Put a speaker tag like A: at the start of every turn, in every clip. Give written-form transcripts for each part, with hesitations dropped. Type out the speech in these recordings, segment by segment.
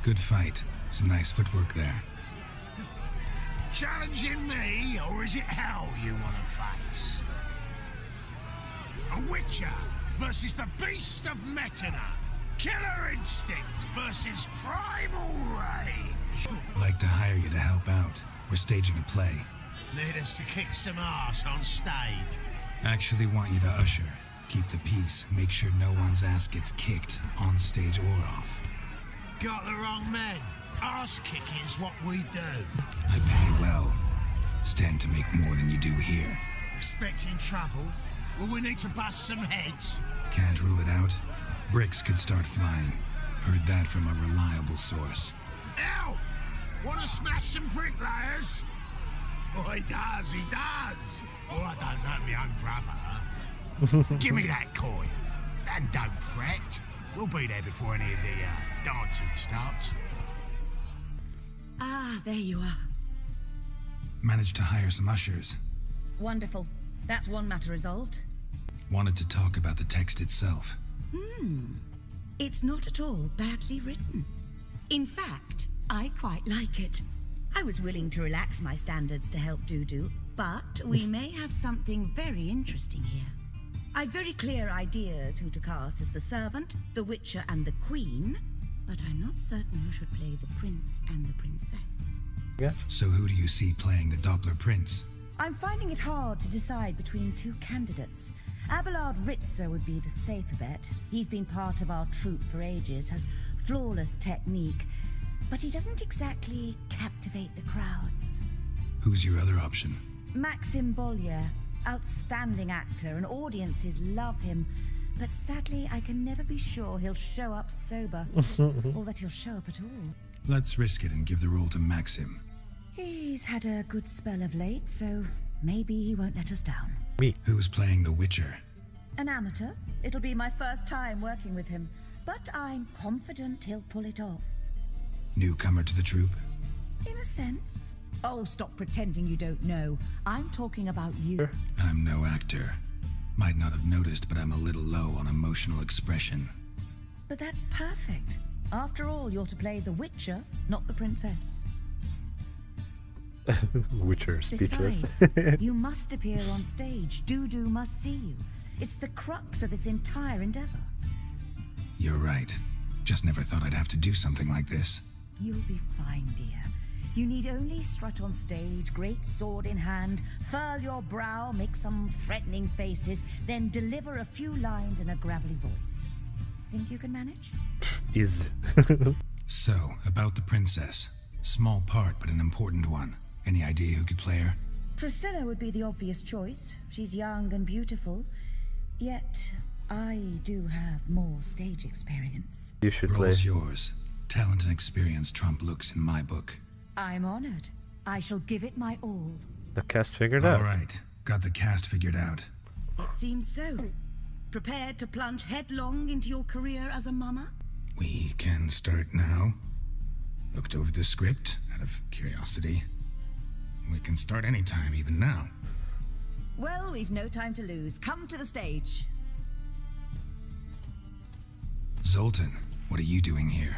A: Good fight. Some nice footwork there.
B: Challenging me, or is it hell you want to face? A Witcher versus the Beast of Metina. Killer instinct versus primal rage.
A: Like to hire you to help out. We're staging a play.
B: Need us to kick some ass on stage.
A: Actually want you to usher. Keep the peace. Make sure no one's ass gets kicked, on stage or off.
B: Got the wrong men. Ass kicking's what we do.
A: I pay well. Stand to make more than you do here.
B: Expecting trouble? Well, we need to bust some heads.
A: Can't rule it out. Bricks could start flying. Heard that from a reliable source.
B: Ow! Wanna smash some bricklayers? Oh, he does, he does. Oh, I don't know my own brother. Give me that coin. And don't fret. We'll be there before any of the dancing starts.
C: Ah, there you are.
A: Managed to hire some ushers.
C: Wonderful. That's one matter resolved.
A: Wanted to talk about the text itself.
C: It's not at all badly written. In fact, I quite like it. I was willing to relax my standards to help Dudu, but we may have something very interesting here. I've very clear ideas who to cast as the servant, the Witcher, and the Queen, but I'm not certain who should play the prince and the princess.
A: So who do you see playing the Doppler Prince?
C: I'm finding it hard to decide between two candidates. Abelard Ritzer would be the safer bet. He's been part of our troupe for ages, has flawless technique, but he doesn't exactly captivate the crowds.
A: Who's your other option?
C: Maxim Bollier, outstanding actor, and audiences love him, but sadly I can never be sure he'll show up sober, or that he'll show up at all.
A: Let's risk it and give the role to Maxim.
C: He's had a good spell of late, so maybe he won't let us down.
A: Who's playing the Witcher?
C: An amateur. It'll be my first time working with him, but I'm confident he'll pull it off.
A: Newcomer to the troupe?
C: In a sense. Oh, stop pretending you don't know. I'm talking about you.
A: I'm no actor. Might not have noticed, but I'm a little low on emotional expression.
C: But that's perfect. After all, you're to play the Witcher, not the princess.
D: Witcher speechless.
C: Besides, you must appear on stage. Dudu must see you. It's the crux of this entire endeavor.
A: You're right. Just never thought I'd have to do something like this.
C: You'll be fine, dear. You need only strut on stage, great sword in hand, furl your brow, make some threatening faces, then deliver a few lines in a gravelly voice. Think you can manage?
D: Is.
A: So, about the princess. Small part, but an important one. Any idea who could play her?
C: Priscilla would be the obvious choice. She's young and beautiful. Yet, I do have more stage experience.
D: You should play.
A: Role's yours. Talent and experience trump looks in my book.
C: I'm honored. I shall give it my all.
D: The cast figured out.
A: All right. Got the cast figured out.
C: It seems so. Prepared to plunge headlong into your career as a mama?
A: We can start now. Looked over the script out of curiosity. We can start anytime, even now.
C: Well, we've no time to lose. Come to the stage.
A: Zoltan, what are you doing here?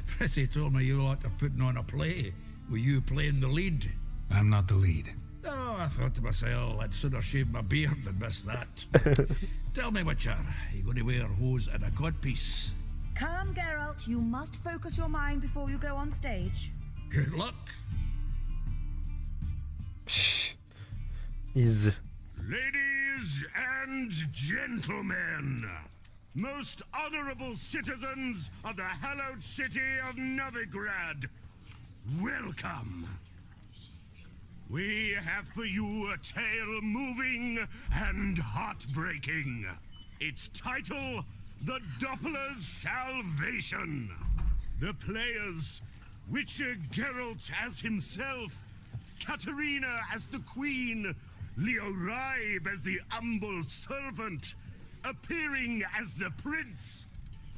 E: Prissy told me you like to putting on a play. Were you playing the lead?
A: I'm not the lead.
E: Oh, I thought to myself, I'd sooner shave my beard than miss that. Tell me, Witcher, you going to wear hose and a codpiece?
C: Calm, Geralt. You must focus your mind before you go on stage.
E: Good luck.
D: Is.
B: Ladies and gentlemen, most honorable citizens of the hallowed city of Novigrad, welcome. We have for you a tale moving and heartbreaking. Its title, The Doppler's Salvation. The players, Witcher Geralt as himself, Katarina as the Queen, Leo Raib as the humble servant, appearing as the Prince,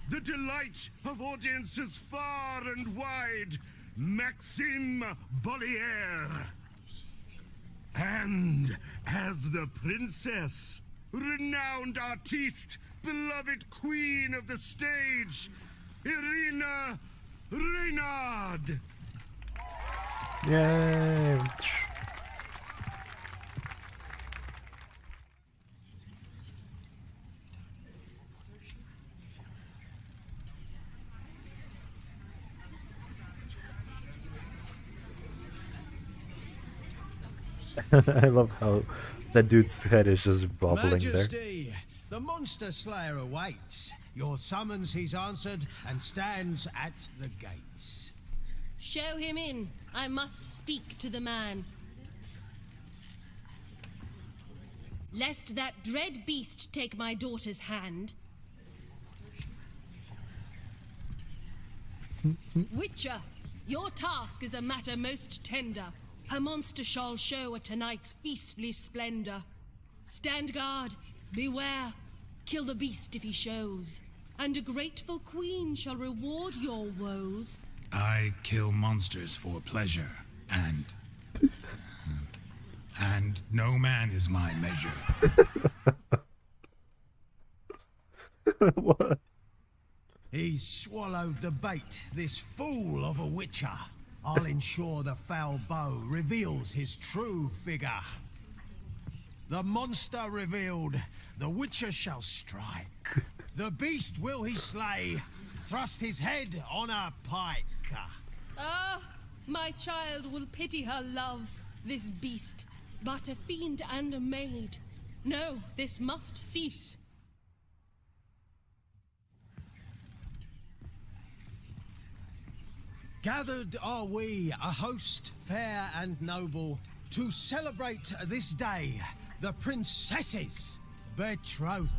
B: the delight of audiences far and wide, Maxime Bollier. And as the Princess, renowned artiste, beloved queen of the stage, Irina Reynard!
D: Yay! I love how that dude's head is just wobbling there.
F: Majesty, the monster slayer awaits. Your summons he's answered and stands at the gates.
G: Show him in. I must speak to the man. Lest that dread beast take my daughter's hand. Witcher, your task is a matter most tender. Her monster shall show at tonight's feastly splendor. Stand guard, beware, kill the beast if he shows, and a grateful queen shall reward your woes.
A: I kill monsters for pleasure, and no man is my measure.
D: What?
F: He's swallowed the bait, this fool of a witcher. I'll ensure the foul bow reveals his true figure. The monster revealed, the witcher shall strike. The beast will he slay, thrust his head on a pike.
G: Ah, my child will pity her love, this beast, but a fiend and a maid. No, this must cease.
F: Gathered are we, a host fair and noble, to celebrate this day, the princess's betrothal.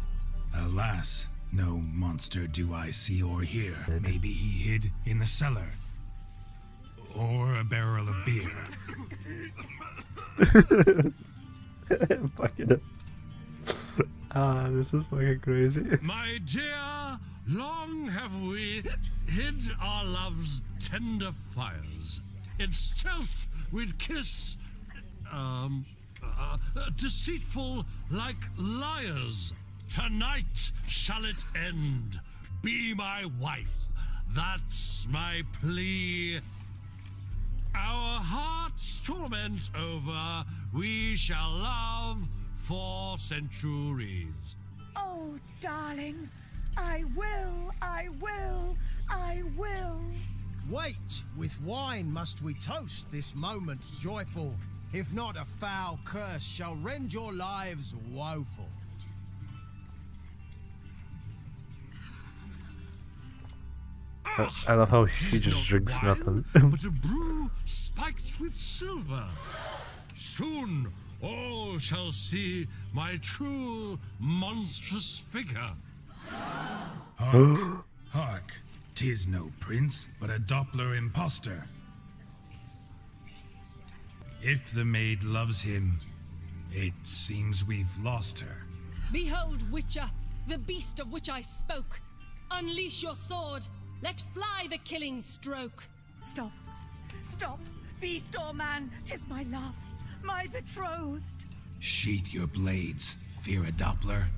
A: Alas, no monster do I see or hear. Maybe he hid in the cellar. Or a barrel of beer.
D: Fucking ah, this is fucking crazy.
E: My dear, long have we hid our love's tender fires. In stealth we'd kiss, deceitful like liars. Tonight shall it end. Be my wife. That's my plea. Our hearts' torment over, we shall love for centuries.
C: Oh, darling, I will, I will, I will.
F: Wait, with wine must we toast this moment joyful. If not, a foul curse shall rend your lives woeful.
D: I love how he just drinks
E: Wine,
D: nothing.
E: but a brew spiked with silver. Soon all shall see my true monstrous figure.
A: Hark, hark. 'Tis no prince, but a Doppler impostor. If the maid loves him, it seems we've lost her.
G: Behold, Witcher, the beast of which I spoke. Unleash your sword. Let fly the killing stroke.
C: Stop, stop, beast or man, 'tis my love, my betrothed.
A: Sheath your blades, fear a Doppler.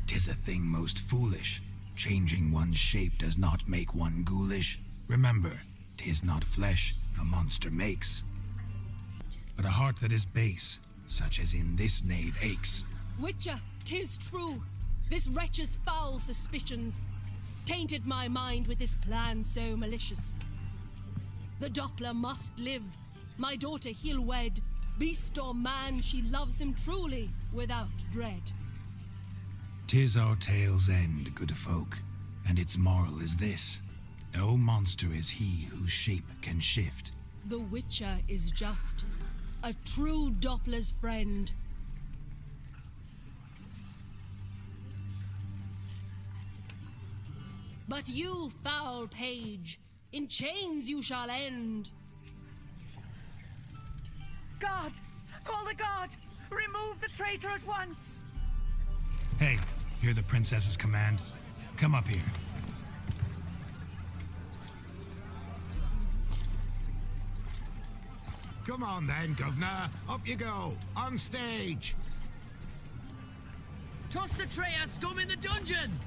A: 'Tis a thing most foolish. Changing one's shape does not make one ghoulish. Remember, 'tis not flesh a monster makes, but a heart that is base, such as in this knave aches.
G: Witcher, 'tis true. This wretch's foul suspicions tainted my mind with this plan so malicious. The Doppler must live. My daughter he'll wed. Beast or man, she loves him truly, without dread.
A: 'Tis our tale's end, good folk, and its moral is this. No monster is he whose shape can shift.
G: The Witcher is just a true Doppler's friend. But you, foul page, in chains you shall end.
C: Guard, call the guard, remove the traitor at once.
A: Hey, hear the princess's command? Come up here.
B: Come on then, governor. Up you go. On stage.
H: Toss the traitor scum in the dungeon!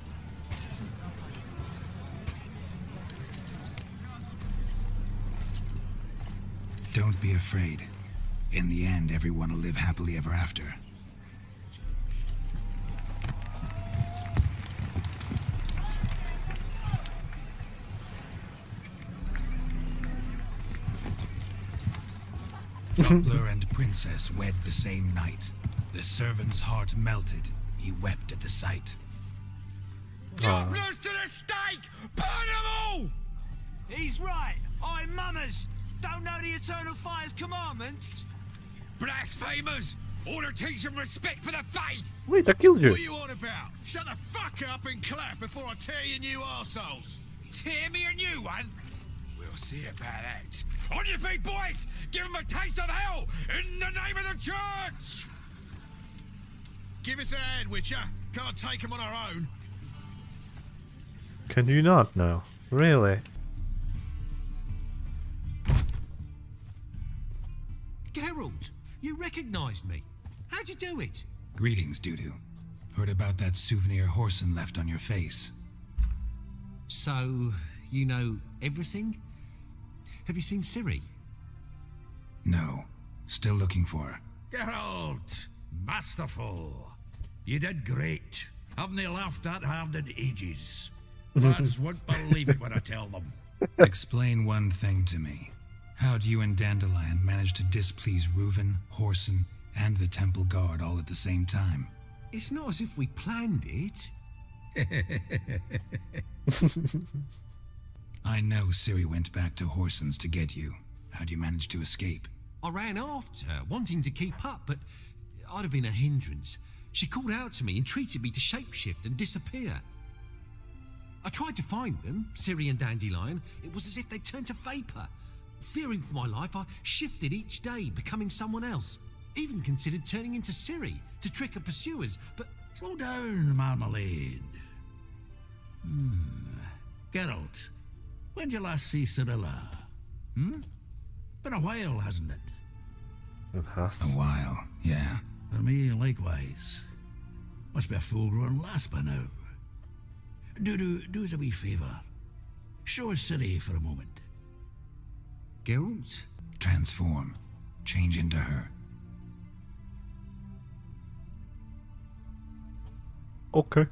A: Don't be afraid. In the end, everyone will live happily ever after. Doppler and Princess wed the same night. The servant's heart melted. He wept at the sight.
E: Dopplers to the stake! Burn them all!
H: He's right. I'm Mummers. Don't know the Eternal Fire's commandments.
E: Blasphemers! Order teach them respect for the faith!
D: Wait, I killed you.
B: What are you on about? Shut the fuck up and clap before I tear you new arseholes.
E: Tear me a new one? We'll see about that. On your feet, boys! Give them a taste of hell in the name of the church!
B: Give us a hand, Witcher. Can't take them on our own.
D: Can you not now? Really?
H: Geralt, you recognized me. How'd you do it?
A: Greetings, Dudu. Heard about that souvenir Whoreson left on your face.
H: So, you know everything? Have you seen Ciri?
A: No. Still looking for her.
I: Geralt, masterful. You did great. Haven't they laughed that hard in ages? Lads won't believe it when I tell them.
A: Explain one thing to me. How do you and Dandelion manage to displease Reuven, Whoreson, and the Temple Guard all at the same time?
H: It's not as if we planned it.
A: I know Ciri went back to Whoreson's to get you. How'd you manage to escape?
H: I ran after her, wanting to keep up, but I'd have been a hindrance. She called out to me and treated me to shapeshift and disappear. I tried to find them, Ciri and Dandelion. It was as if they turned to vapor. Fearing for my life, I shifted each day, becoming someone else. Even considered turning into Ciri to trick her pursuers, but...
I: Slow down, Marmalade. Geralt, when'd you last see Cirilla? Been a while, hasn't it?
D: It has.
A: A while, yeah.
I: For me, likewise. Must be a full-grown lass by now. Do us a wee favour. Show us Ciri for a moment.
H: Geralt?
A: Transform. Change into her.
D: Okay.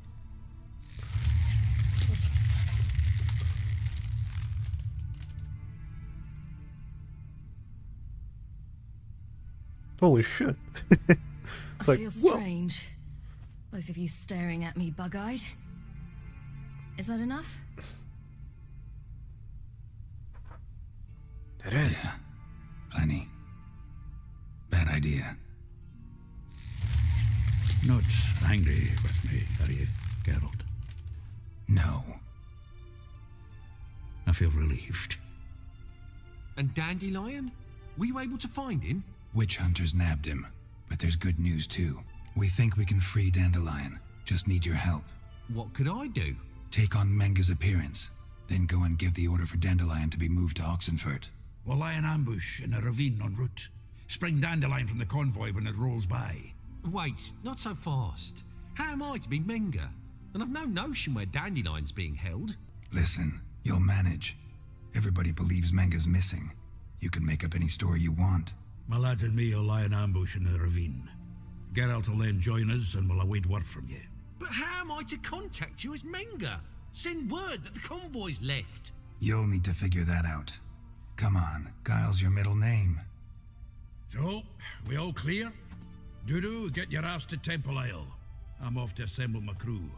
D: Holy shit. It's
J: I
D: like,
J: feel
D: whoa.
J: strange. Both of you staring at me bug-eyed. Is that enough?
D: It is.
A: Yeah. Plenty. Bad idea.
I: Not angry with me, are you, Geralt?
A: No.
I: I feel relieved.
H: And Dandelion? Were you able to find him?
A: Witch hunters nabbed him. But there's good news too. We think we can free Dandelion. Just need your help.
H: What could I do?
A: Take on Menga's appearance. Then go and give the order for Dandelion to be moved to Oxenfurt.
I: We'll lie in ambush in a ravine en route. Spring Dandelion from the convoy when it rolls by.
H: Wait, not so fast. How am I to be Menga? And I've no notion where Dandelion's being held.
A: Listen, you'll manage. Everybody believes Menga's missing. You can make up any story you want.
I: My lads and me will lie in ambush in the ravine. Geralt will then join us and we'll await word from you.
H: But how am I to contact you as Menga? Send word that the convoy's left.
A: You'll need to figure that out. Come on, Guile's your middle name.
I: So, we all clear? Dudu, get your ass to Temple Isle. I'm off to assemble my crew.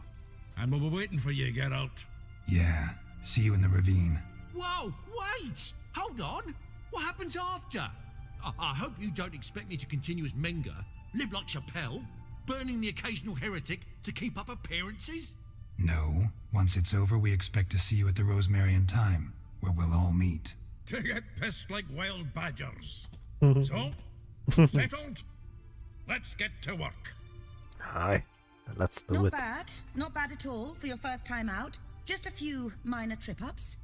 I: And we'll be waiting for you, Geralt.
A: Yeah, see you in the ravine.
H: Whoa, wait! Hold on! What happens after? I hope you don't expect me to continue as Menga, live like Chappelle, burning the occasional heretic to keep up appearances?
A: No, once it's over, we expect to see you at the Rosemarian Time, where we'll all meet.
I: To get pissed like wild badgers. So, settled? Let's get to work.
D: Hi. Let's do
C: Not
D: it.
C: bad. Not bad at all for your first time out. Just a few minor trip-ups.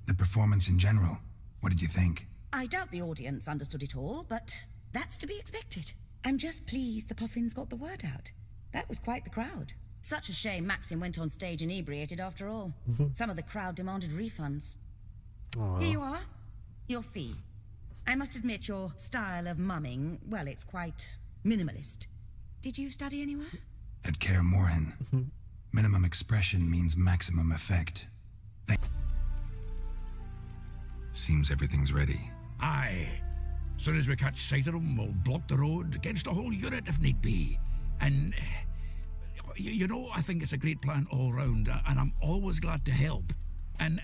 A: The performance in general, what did you think?
C: I doubt the audience understood it all, but that's to be expected. I'm just pleased the Puffins got the word out. That was quite the crowd. Such a shame Maxim went on stage inebriated after all. Some of the crowd demanded refunds.
D: Aw.
C: Here you are. Your fee. I must admit your style of mumming, well, it's quite minimalist. Did you study anywhere?
A: At Kaer Morhen, minimum expression means maximum effect. Seems everything's ready.
I: Aye. Soon as we catch sight of them, we'll block the road against a whole unit if need be. And, you know, I think it's a great plan all round, and I'm always glad to help. And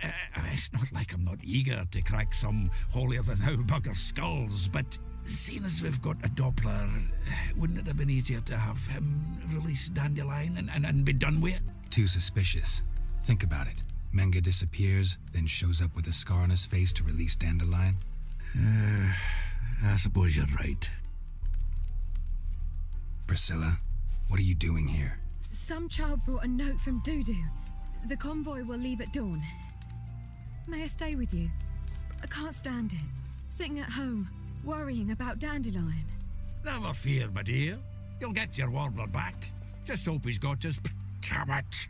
I: it's not like I'm not eager to crack some holier-than-thou bugger skulls, but seeing as we've got a Doppler, wouldn't it have been easier to have him release Dandelion and be done with it?
A: Too suspicious. Think about it. Menge disappears, then shows up with a scar on his face to release Dandelion.
I: I suppose you're right.
A: Priscilla, what are you doing here?
J: Some child brought a note from Dudu. The convoy will leave at dawn. May I stay with you? I can't stand it. Sitting at home, worrying about Dandelion.
I: Never fear, my dear. You'll get your warbler back. Just hope he's got his... Damn it.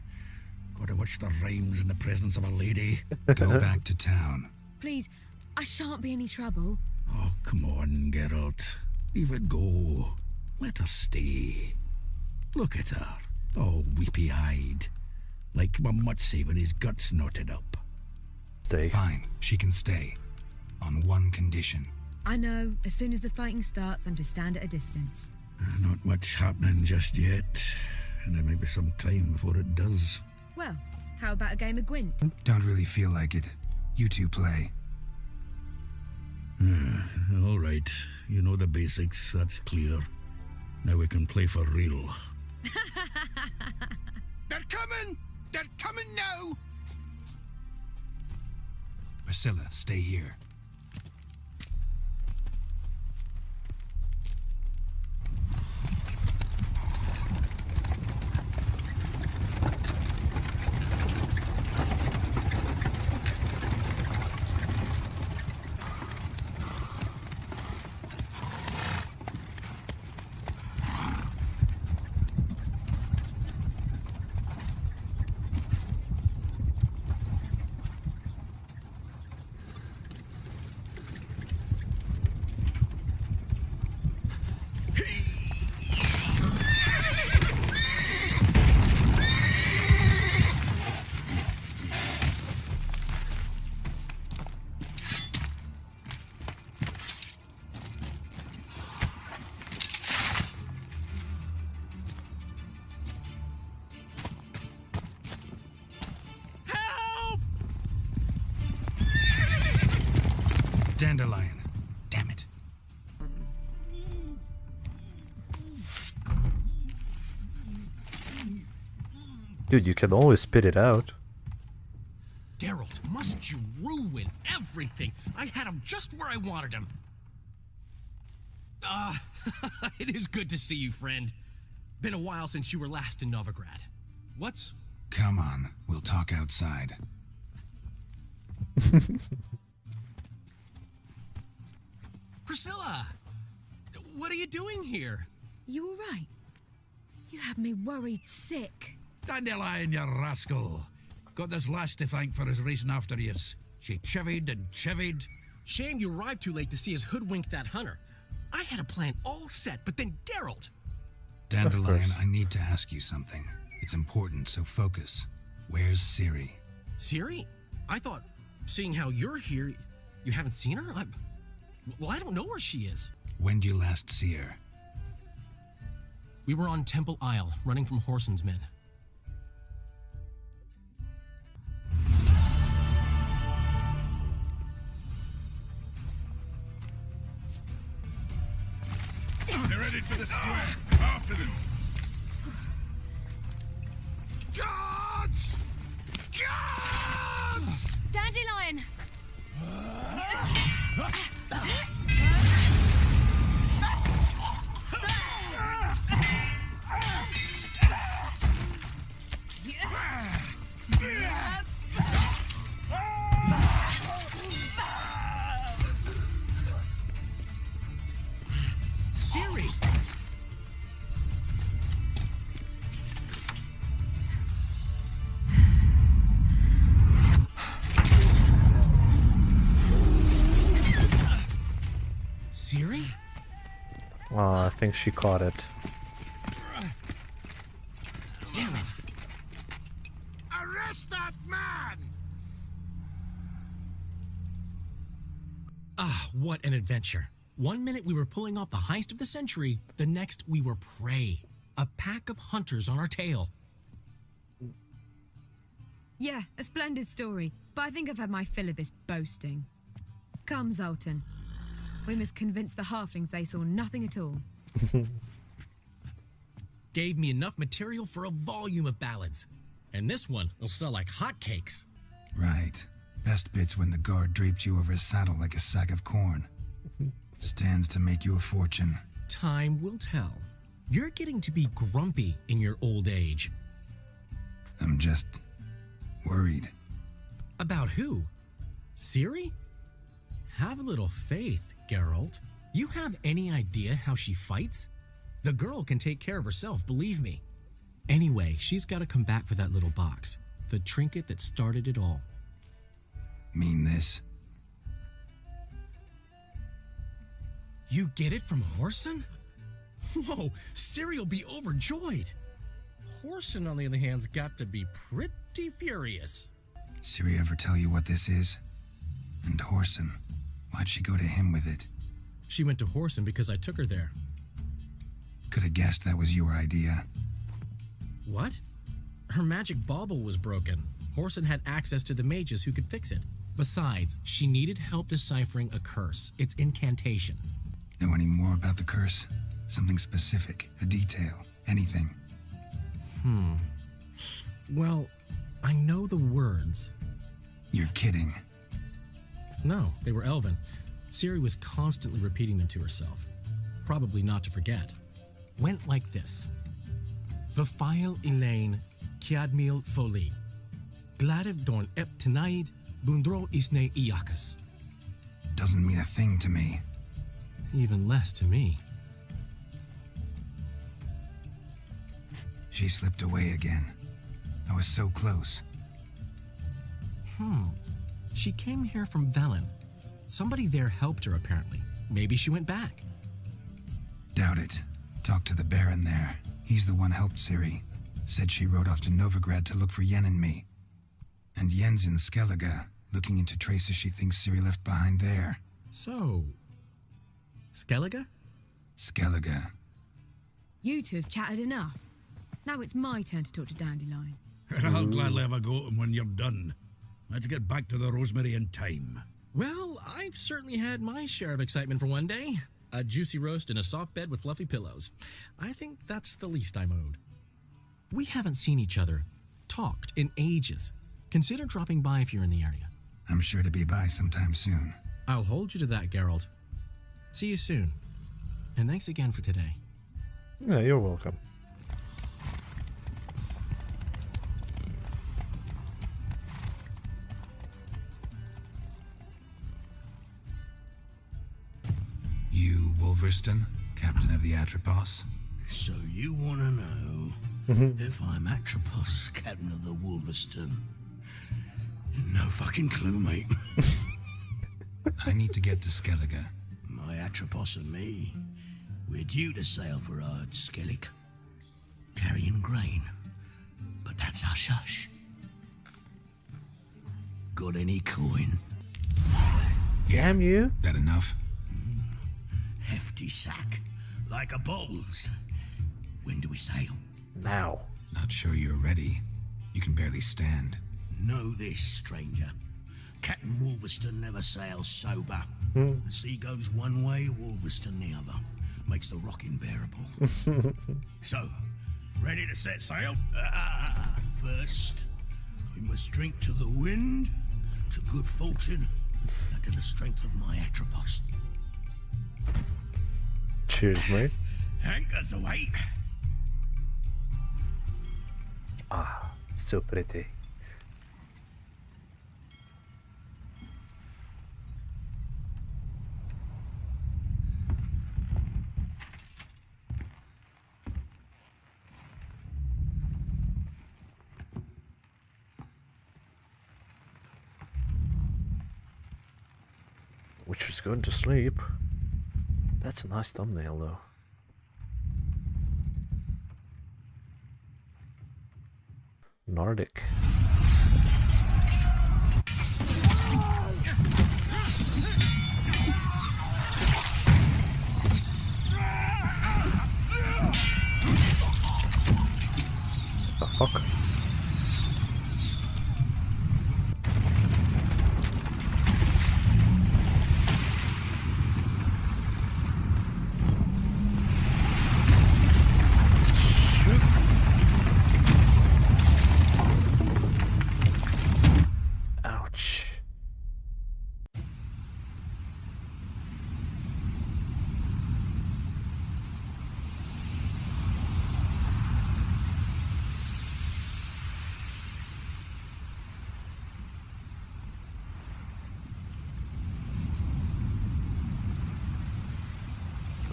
I: Gotta watch the rhymes in the presence of a lady.
A: Go back to town.
J: Please, I shan't be any trouble.
I: Oh, come on, Geralt. Leave it go. Let her stay. Look at her, all weepy-eyed. Like my Mutsy with his guts knotted up.
D: Stay.
A: Fine, she can stay. On one condition.
J: I know, as soon as the fighting starts, I'm to stand at a distance.
I: Not much happening just yet. And there may be some time before it does.
J: Well, how about a game of Gwent?
A: Don't really feel like it. You two play.
I: All right. You know the basics, that's clear. Now we can play for real.
B: They're coming! They're coming now!
A: Priscilla, stay here. Dandelion. Damn it.
D: Dude, you can always spit it out.
K: Geralt, must you ruin everything? I had him just where I wanted him. It is good to see you, friend. Been a while since you were last in Novigrad. What's...
A: Come on, we'll talk outside.
K: Priscilla! What are you doing here?
J: You all right? You had me worried sick.
I: Dandelion, you rascal. Got this lass to thank for his racing after yous. She chivied and chivied.
K: Shame you arrived too late to see us hoodwink that hunter. I had a plan all set, but then Geralt...
A: Dandelion, I need to ask you something. It's important, so focus. Where's Ciri?
K: Ciri? I thought, seeing how you're here, you haven't seen her? Well, I don't know where she is.
A: When did you last see her?
K: We were on Temple Isle, running from Whoreson's men.
B: They're headed for the square. After them. Guards! Guards!
J: Dandelion!
K: Ciri!
D: Oh, I think she caught it.
K: Damn it!
B: Arrest that man!
K: Ah, what an adventure. One minute we were pulling off the heist of the century, the next we were prey. A pack of hunters on our tail.
J: Yeah, a splendid story, but I think I've had my fill of this boasting. Come, Zoltan. We must convince the halflings they saw nothing at all.
K: Gave me enough material for a volume of ballads. And this one will sell like hotcakes.
A: Right. Best bit's when the guard draped you over his saddle like a sack of corn. Stands to make you a fortune.
K: Time will tell. You're getting to be grumpy in your old age.
A: I'm just worried.
K: About who? Ciri? Have a little faith, Geralt. You have any idea how she fights? The girl can take care of herself, believe me. Anyway, she's got to come back for that little box. The trinket that started it all.
A: Mean this?
K: You get it from Whoreson? Whoa, Ciri will be overjoyed. Whoreson, on the other hand's got to be pretty furious.
A: Ciri ever tell you what this is? And Whoreson, why'd she go to him with it?
K: She went to Whoreson because I took her there.
A: Could have guessed that was your idea.
K: What? Her magic bauble was broken. Whoreson had access to the mages who could fix it. Besides, she needed help deciphering a curse. It's incantation.
A: Know any more about the curse? Something specific, a detail, anything?
K: Well, I know the words.
A: You're kidding.
K: No, they were Elven. Ciri was constantly repeating them to herself. Probably not to forget. Went like this. Vafile Elaine, Kiadmil Foli. Gladiv Dorn Ep Tenaid, Bundro Isne Iakas.
A: Doesn't mean a thing to me.
K: Even less to me.
A: She slipped away again. I was so close.
K: She came here from Velen. Somebody there helped her, apparently. Maybe she went back.
A: Doubt it. Talked to the Baron there. He's the one helped Ciri. Said she rode off to Novigrad to look for Yen and me. And Yen's in Skellige, looking into traces she thinks Ciri left behind there.
K: So, Skellige?
A: Skellige.
J: You two have chatted enough. Now it's my turn to talk to Dandelion.
I: I'll gladly have a go at him when you're done. Let's get back to the Rosemary in time.
K: Well, I've certainly had my share of excitement for one day. A juicy roast and a soft bed with fluffy pillows. I think that's the least I'm owed. We haven't seen each other, talked in ages. Consider dropping by if you're in the area.
A: I'm sure to be by sometime soon.
K: I'll hold you to that, Geralt. See you soon. And thanks again for today.
D: Yeah, you're welcome.
A: You, Wolverston, captain of the Atropos?
B: So you want to know if I'm Atropos, captain of the Wolverston? No fucking clue, mate.
A: I need to get to Skellige.
B: My Atropos and me, we're due to sail for Ard Skellig, carrying grain. But that's hush-hush. Got any coin?
D: Damn you!
A: That enough?
B: Hefty sack, like a bowls. When do we sail?
D: Now.
A: Not sure you're ready. You can barely stand.
B: Know this, stranger. Captain Wolverston never sails sober. The sea goes one way, Wolverston the other. Makes the rocking bearable. So, ready to set sail? First, we must drink to the wind, to good fortune, and to the strength of my Atropos.
D: Cheers, mate.
B: Anchors away.
D: Ah, so pretty. Witcher's going to sleep. That's a nice thumbnail, though. Nordic. The fuck? Ouch.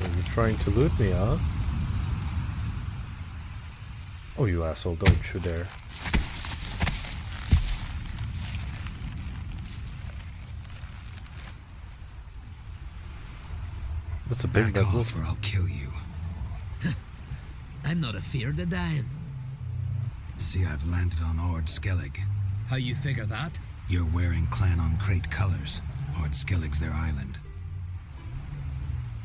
D: Are you trying to loot me, huh? Oh, you asshole, don't you dare. That's a big
A: Back
D: bad
A: off
D: wolf.
A: or I'll kill you.
L: I'm not afeard of dying.
A: See, I've landed on Ord Skellig.
L: How you figure that?
A: You're wearing Clan on Crate colors. Ord Skellig's their island.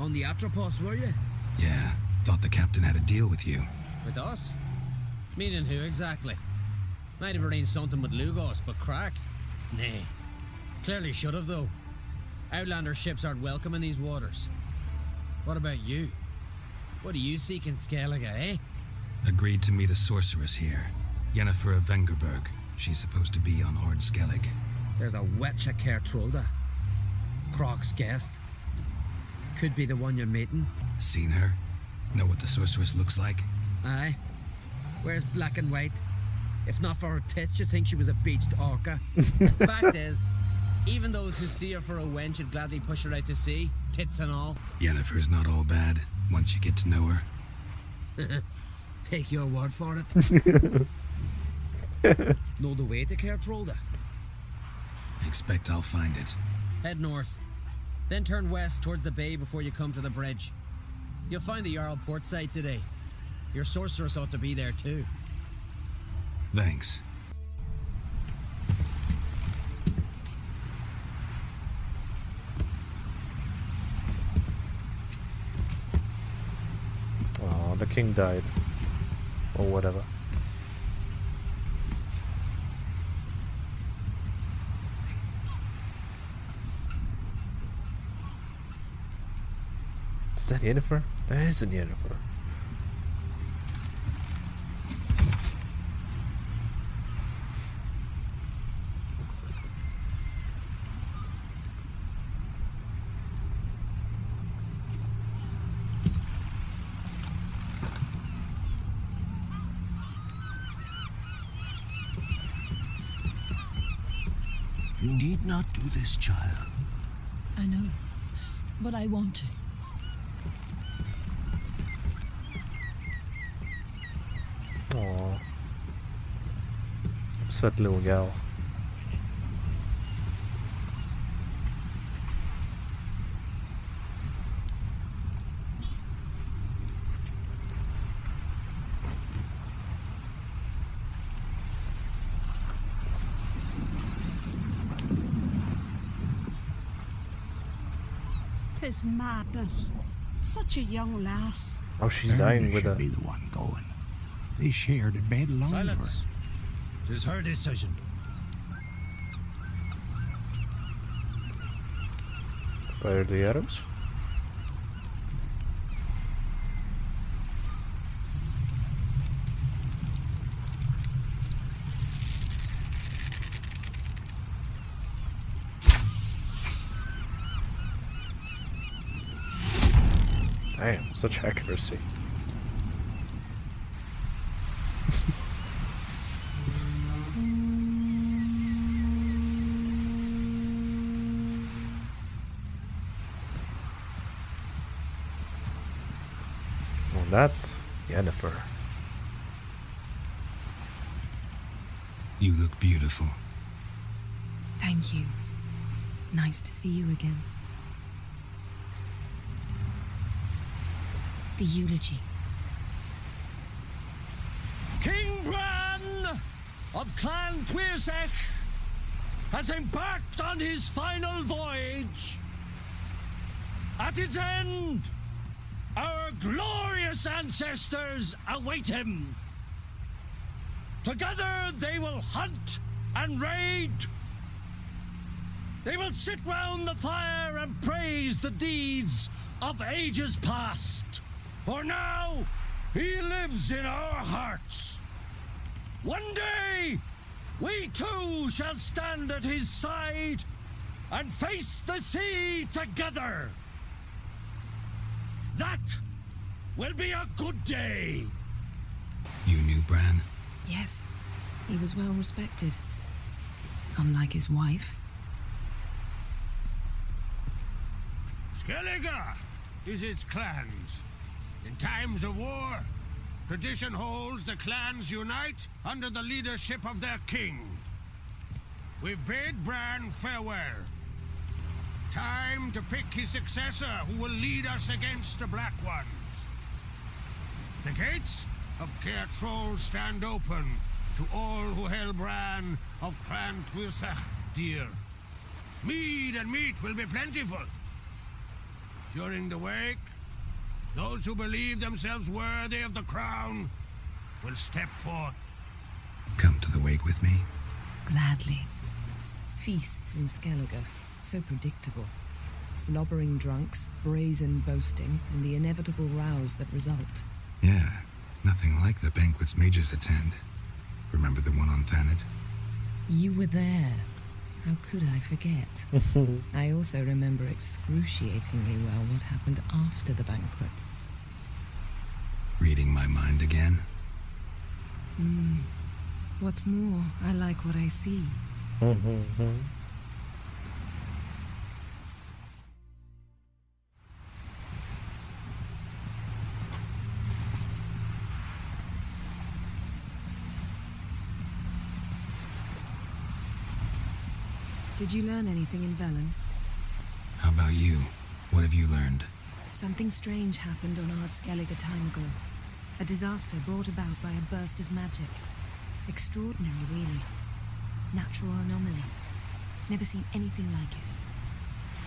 L: On the Atropos, were you?
A: Yeah, thought the captain had a deal with you.
L: With us? Meaning who exactly? Might have arranged something with Lugos, but crack? Nay. Clearly should have, though. Outlander ships aren't welcome in these waters. What about you? What do you seek in Skellige, eh?
A: Agreed to meet a sorceress here. Yennefer of Vengerberg. She's supposed to be on Ord Skellig.
L: There's a wetcha Kertrolda. Croc's guest. Could be the one you're meeting.
A: Seen her? Know what the sorceress looks like?
L: Aye. Wears black and white. If not for her tits, you'd think she was a beached orca. Fact is, even those who see her for a wench would gladly push her out to sea, tits and all.
A: Yennefer's not all bad, once you get to know her.
L: Take your word for it. Know the way to Kertrolda?
A: Expect I'll find it.
L: Head north. Then turn west towards the bay before you come to the bridge. You'll find the Jarl port site today. Your sorceress ought to be there too.
A: Thanks.
D: Oh, the king died. Or whatever. Is that Yennefer? That isn't Yennefer.
B: You need not do this, child.
G: I know, but I want to.
D: Aww. Upset little gal.
M: Tis madness. Such a young lass.
D: Oh, she's dying with
I: should
D: a...
I: be the one going. They shared a bed longer.
L: Silence. Tis her decision.
D: Fire the arrows? Damn, such accuracy. Well, that's Yennefer.
A: You look beautiful.
J: Thank you. Nice to see you again. The eulogy.
L: King Bran!
E: of Clan Tuirsech has embarked on his final voyage. At its end, our glorious ancestors await him. Together they will hunt and raid. They will sit round the fire and praise the deeds of ages past. For now, he lives in our hearts. One day, we too shall stand at his side and face the sea together. That will be a good day.
A: You knew Bran?
N: Yes, he was well respected. Unlike his wife.
B: Skellige is its clans. In times of war, tradition holds the clans unite under the leadership of their king. We've bid Bran farewell. Time to pick his successor who will lead us against the Black Ones. The gates of Caer Troll stand open to all who held Bran of Clan Tuirsech dear. Mead and meat will be plentiful. During the wake, those who believe themselves worthy of the crown will step forth.
A: Come to the wake with me?
N: Gladly. Feasts in Skellige, so predictable. Slobbering drunks, brazen boasting, and the inevitable rows that result.
A: Yeah, nothing like the banquets mages attend. Remember the one on Thanedd?
N: You were there. How could I forget? I also remember excruciatingly well what happened after the banquet.
A: Reading my mind again?
N: What's more, I like what I see. Did you learn anything in Velen?
A: How about you? What have you learned?
N: Something strange happened on Ard Skellige a time ago. A disaster brought about by a burst of magic. Extraordinary, really. Natural anomaly. Never seen anything like it.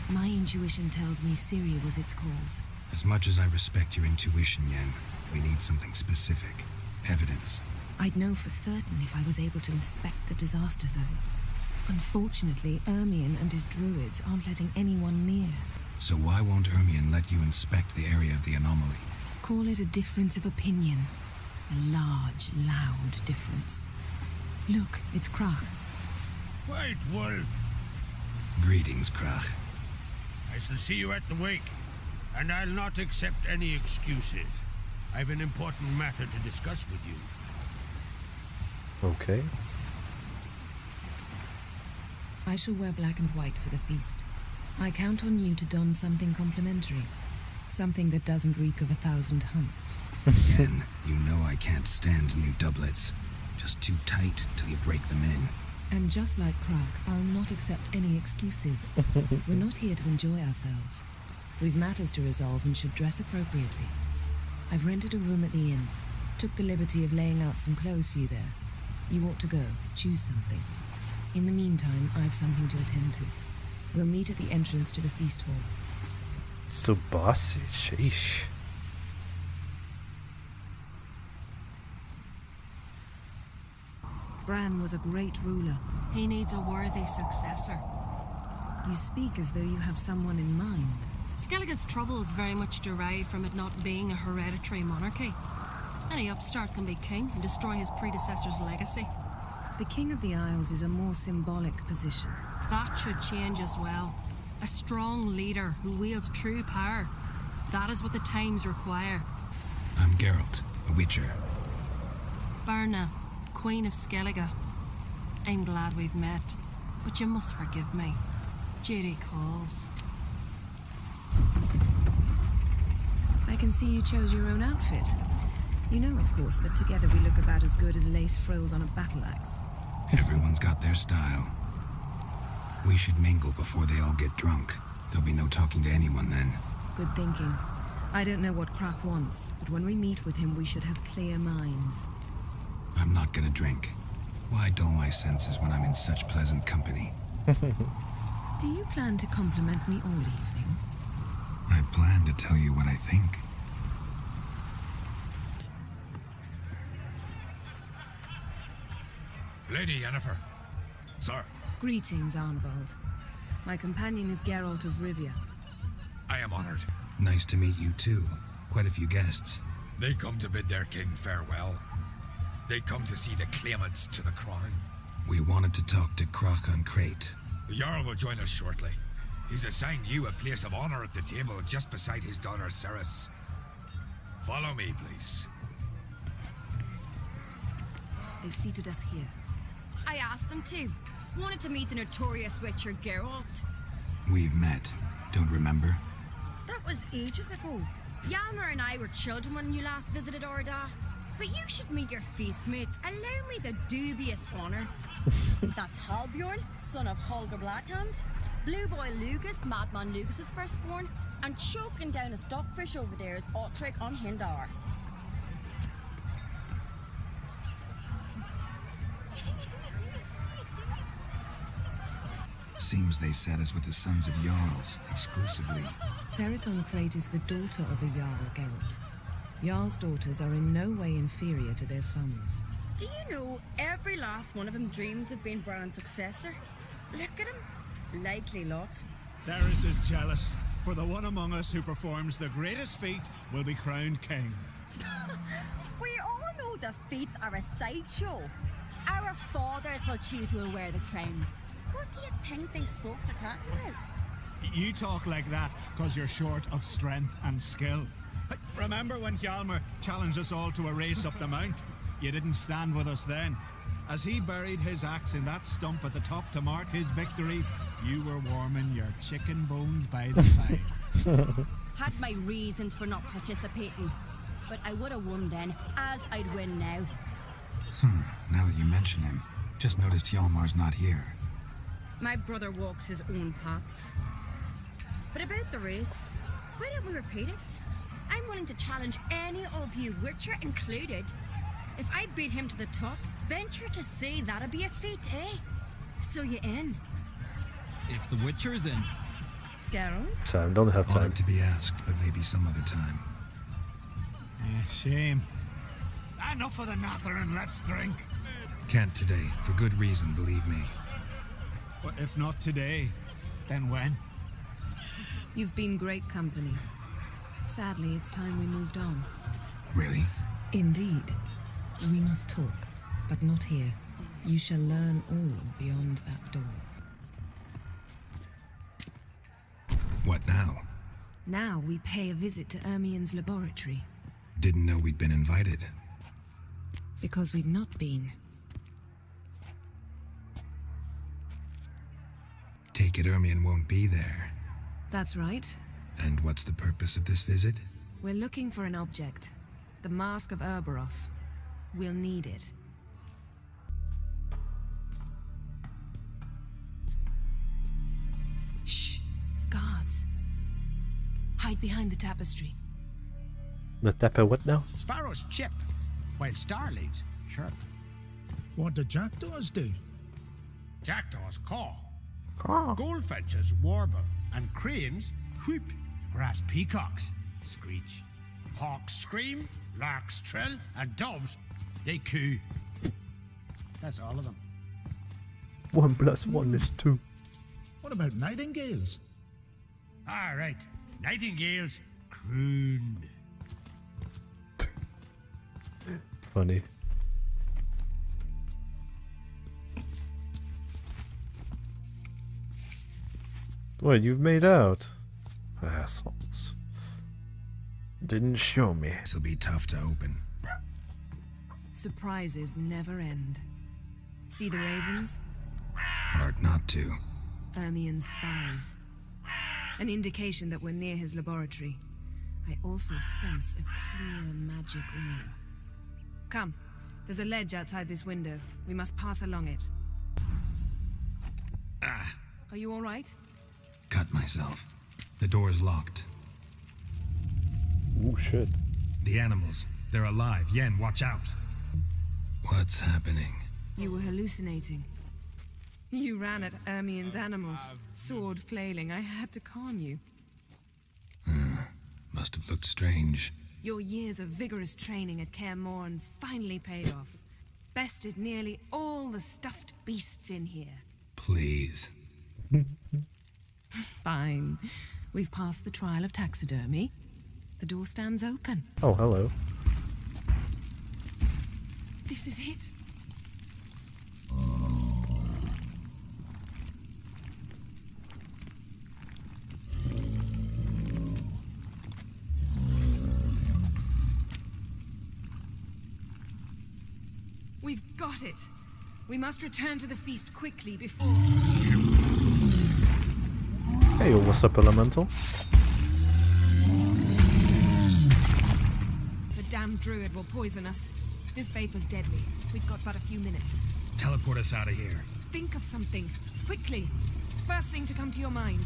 N: My intuition tells me Ciri was its cause.
A: As much as I respect your intuition, Yen, we need something specific. Evidence.
N: I'd know for certain if I was able to inspect the disaster zone. Unfortunately, Ermion and his druids aren't letting anyone near.
A: So why won't Ermion let you inspect the area of the anomaly?
N: Call it a difference of opinion. A large, loud difference. Look, it's Crach.
B: White Wolf.
A: Greetings, Crach.
B: I shall see you at the wake, and I'll not accept any excuses. I've an important matter to discuss with you.
D: Okay.
N: I shall wear black and white for the feast. I count on you to don something complimentary. Something that doesn't reek of 1,000 hunts.
A: Yen, you know I can't stand new doublets. Just too tight till you break them in.
N: And just like Crach, I'll not accept any excuses. We're not here to enjoy ourselves. We've matters to resolve and should dress appropriately. I've rented a room at the inn. Took the liberty of laying out some clothes for you there. You ought to go. Choose something. In the meantime, I've something to attend to. We'll meet at the entrance to the feast hall.
D: So bossy, sheesh.
N: Bran was a great ruler.
G: He needs a worthy successor.
N: You speak as though you have someone in mind.
G: Skellige's troubles very much derive from it not being a hereditary monarchy. Any upstart can be king and destroy his predecessor's legacy.
N: The King of the Isles is a more symbolic position.
G: That should change as well. A strong leader who wields true power. That is what the times require.
A: I'm Geralt, a witcher.
G: Birna, Queen of Skellige. I'm glad we've met, but you must forgive me. Duty calls.
N: I can see you chose your own outfit. You know, of course, that together we look about as good as lace frills on a battle axe.
A: Everyone's got their style. We should mingle before they all get drunk. There'll be no talking to anyone then.
N: Good thinking. I don't know what Crach wants, but when we meet with him, we should have clear minds.
A: I'm not gonna drink. Why dull my senses when I'm in such pleasant company?
N: Do you plan to compliment me all evening?
A: I plan to tell you what I think.
B: Lady Yennefer. Sir.
N: Greetings, Arnvald. My companion is Geralt of Rivia.
B: I am honored.
A: Nice to meet you too. Quite a few guests.
B: They come to bid their king farewell. They come to see the claimants to the crown.
A: We wanted to talk to Croc on Crate.
B: The Jarl will join us shortly. He's assigned you a place of honor at the table just beside his daughter Cerys. Follow me, please.
N: They've seated us here.
O: I asked them to. Wanted to meet the notorious Witcher Geralt.
A: We've met. Don't remember?
O: That was ages ago. Hjalmar and I were children when you last visited Orda. But you should meet your feast mates. Allow me the dubious honor. That's Halbjorn, son of Holger Blackhand. Blue Boy Lugus, Madman Lugus' firstborn. And choking down a stockfish over there is Otric on Hindar.
A: Seems they set us with the sons of Jarls, exclusively.
N: Cerys on Crate is the daughter of a Jarl, Geralt. Jarl's daughters are in no way inferior to their sons.
O: Do you know every last one of them dreams of being Bran's successor? Look at him. Likely lot.
F: Cerys is jealous, for the one among us who performs the greatest feat will be crowned king.
O: We all know the feats are a sideshow. Our fathers will choose who will wear the crown. What do you think they spoke to Crack about?
F: You talk like that because you're short of strength and skill. Remember when Hjalmar challenged us all to a race up the mount? You didn't stand with us then. As he buried his axe in that stump at the top to mark his victory, you were warming your chicken bones by the fire.
O: Had my reasons for not participating, but I would have won then, as I'd win now.
A: Now that you mention him, just noticed Hjalmar's not here.
O: My brother walks his own paths. But about the race, why don't we repeat it? I'm willing to challenge any of you, Witcher included. If I beat him to the top, venture to say that'd be a feat, eh? So you in?
P: If the Witcher's in.
O: Geralt?
D: Time, don't have time.
A: Honored to be asked, but maybe some other time.
F: Shame. Enough of the nattering, let's drink.
A: Can't today, for good reason, believe me.
F: Well, if not today, then when?
N: You've been great company. Sadly, it's time we moved on.
A: Really?
N: Indeed. We must talk, but not here. You shall learn all beyond that door.
A: What now?
N: Now we pay a visit to Ermien's laboratory.
A: Didn't know we'd been invited.
N: Because we've not been.
A: Take it Ermien won't be there.
N: That's right.
A: And what's the purpose of this visit?
N: We're looking for an object. The Mask of Urboros. We'll need it. Shh! Guards. Hide behind the tapestry.
D: The tapper what now?
Q: Sparrows chip, while starlings chirp.
B: What do jackdaws do?
Q: Jackdaws caw.
D: Caw.
Q: Goldfinches warble, and cranes whoop. Whereas peacocks screech. Hawks scream, larks trill, and doves, they coo. That's all of them.
D: 1 + 1 is 2.
B: What about nightingales?
Q: Ah, right. Nightingales croon.
D: Funny. What, you've made out? Assholes. Didn't show me.
A: This'll be tough to open.
N: Surprises never end. See the ravens?
A: Hard not to.
N: Ermien's spies. An indication that we're near his laboratory. I also sense a clear magic aura. Come, there's a ledge outside this window. We must pass along it. Are you all right?
A: Cut myself. The door's locked.
D: Ooh, shit.
A: The animals. They're alive. Yen, watch out. What's happening?
N: You were hallucinating. You ran at Ermien's animals, sword flailing. I had to calm you.
A: Must have looked strange.
N: Your years of vigorous training at Kaer Morhen finally paid off. Bested nearly all the stuffed beasts in here.
A: Please.
N: Fine. We've passed the trial of taxidermy. The door stands open.
D: Oh, hello.
N: This is it. We've got it. We must return to the feast quickly before...
D: Hey, what's up, Elemental?
N: The damned druid will poison us. This vapor's deadly. We've got but a few minutes.
I: Teleport us out of here.
N: Think of something. Quickly. First thing to come to your mind.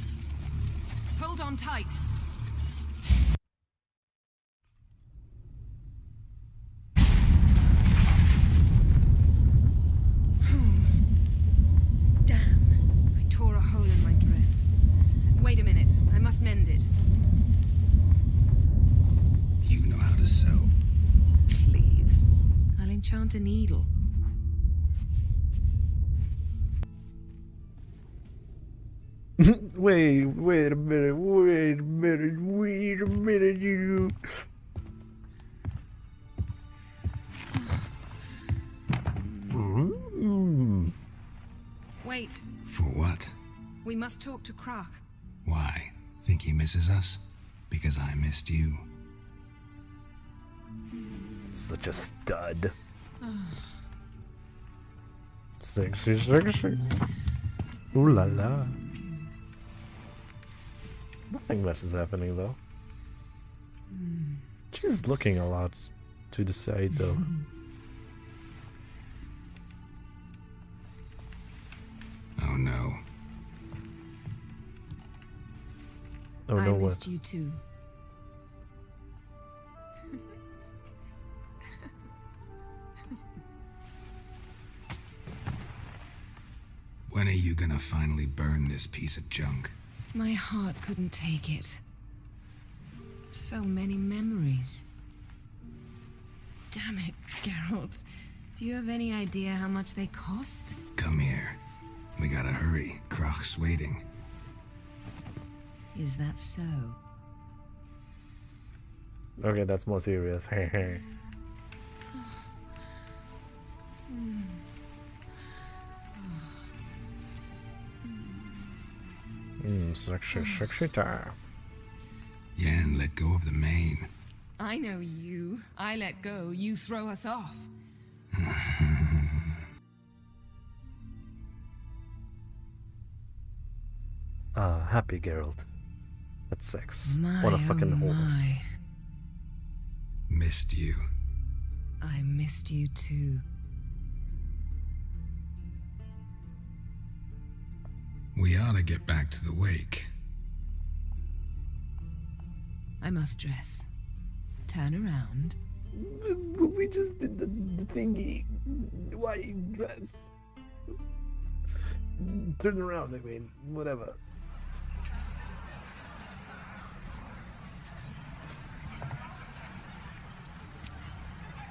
N: Hold on tight. Damn. I tore a hole in my dress. Wait a minute. I must mend it.
A: You know how to sew.
N: Please. I'll enchant a needle.
D: wait a minute, wait a minute, you...
N: Wait.
A: For what?
N: We must talk to Krak.
A: Why? Think he misses us? Because I missed you.
D: Such a stud. Sexy, sexy. Ooh la la. Nothing much is happening though. She's looking a lot to the side though.
A: Oh no.
D: Oh
N: I
D: no,
N: missed
D: what?
N: you too.
A: When are you gonna finally burn this piece of junk?
N: My heart couldn't take it. So many memories. Damn it, Geralt. Do you have any idea how much they cost?
A: Come here. We gotta hurry. Krach's waiting.
N: Is that so?
D: Okay, that's more serious. Sexy time.
A: Yen let go of the mane.
N: I know you. I let go, you throw us off.
D: Happy Geralt. That's sex.
N: My,
D: What a fucking
N: oh
D: horse.
N: my.
A: Missed you.
N: I missed you too.
A: We ought to get back to the wake.
N: I must dress. Turn around.
D: We just did the thingy. Why dress? Turn around, I mean, whatever.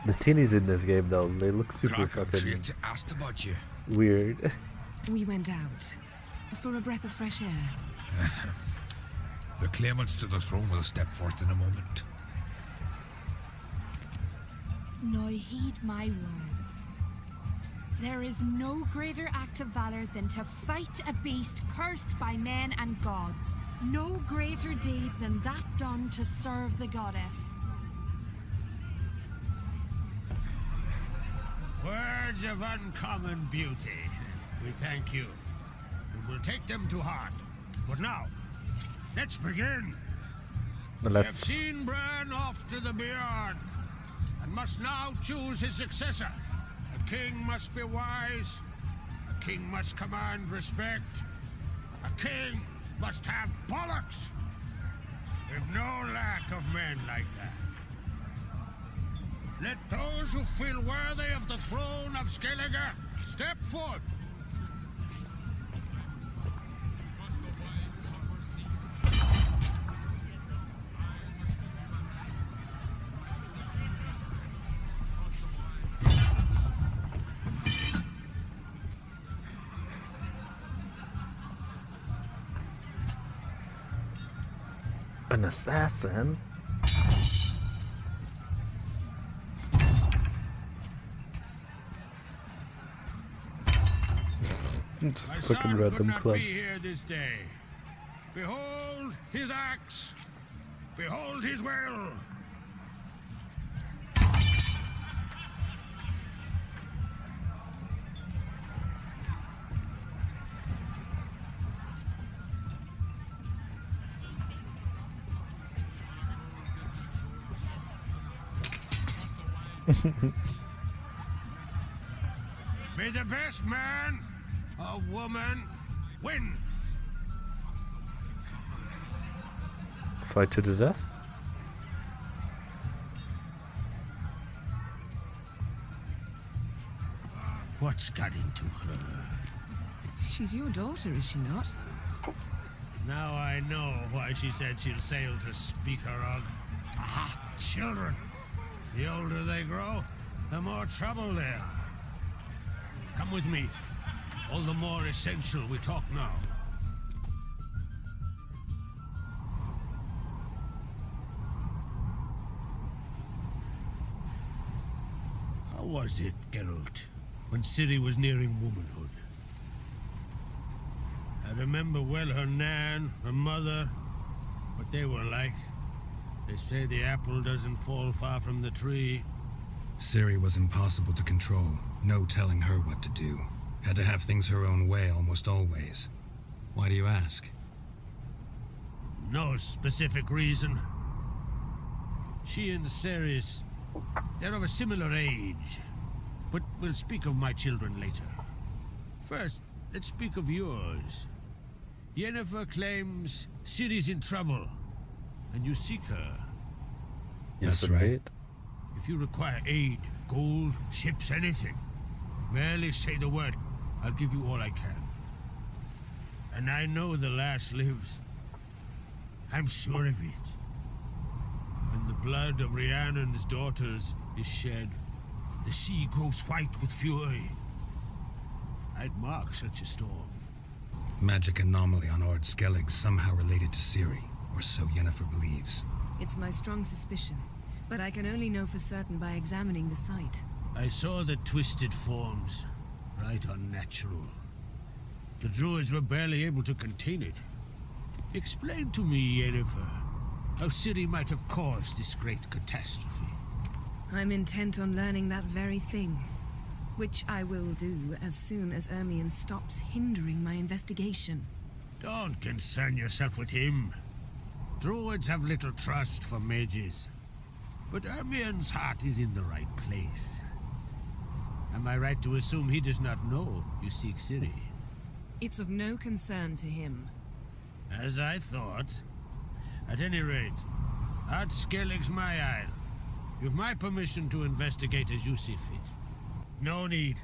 D: The teenies in this game, though, they look super fucking
I: asked about you.
D: weird.
N: We went out. For a breath of fresh air.
I: The claimants to the throne will step forth in a moment.
R: Now heed my words. There is no greater act of valor than to fight a beast cursed by men and gods. No greater deed than that done to serve the goddess.
Q: Words of uncommon beauty. We thank you. We will take them to heart. But now, let's begin. We have seen Bran off to the Beyond, and must now choose his successor. A king must be wise. A king must command respect. A king must have bollocks. We've no lack of men like that. Let those who feel worthy of the throne of Skellige step forth.
D: An assassin? Just
Q: My
D: fucking
Q: son
D: random
Q: could not
D: club.
Q: be here this day. Behold his axe. Behold his will. May the best man or woman win.
D: Fight to the death?
Q: What's got into her?
N: She's your daughter, is she not?
Q: Now I know why she said she'll sail to Speakerog. Ah, children. The older they grow, the more trouble they are. Come with me. All the more essential we talk now. How was it, Geralt, when Ciri was nearing womanhood? I remember well her nan, her mother, what they were like. They say the apple doesn't fall far from the tree.
A: Ciri was impossible to control. No telling her what to do. Had to have things her own way almost always. Why do you ask?
Q: No specific reason. She and Ceres, they're of a similar age. But we'll speak of my children later. First, let's speak of yours. Yennefer claims Ciri's in trouble, and you seek her.
A: That's right.
Q: If you require aid, gold, ships, anything, merely say the word. I'll give you all I can. And I know the lass lives. I'm sure of it. When the blood of Rhiannon's daughters is shed, the sea grows white with fury. I'd mark such a storm.
A: Magic anomaly on Ord Skellig somehow related to Ciri, or so Yennefer believes.
N: It's my strong suspicion, but I can only know for certain by examining the site.
Q: I saw the twisted forms. Right unnatural. The druids were barely able to contain it. Explain to me, Yennefer, how Ciri might have caused this great catastrophe.
N: I'm intent on learning that very thing, which I will do as soon as Ermion stops hindering my investigation.
Q: Don't concern yourself with him. Druids have little trust for mages. But Ermion's heart is in the right place. Am I right to assume he does not know you seek Ciri?
N: It's of no concern to him.
Q: As I thought. At any rate, Ard Skellig's my isle. You've my permission to investigate as you see fit. No need.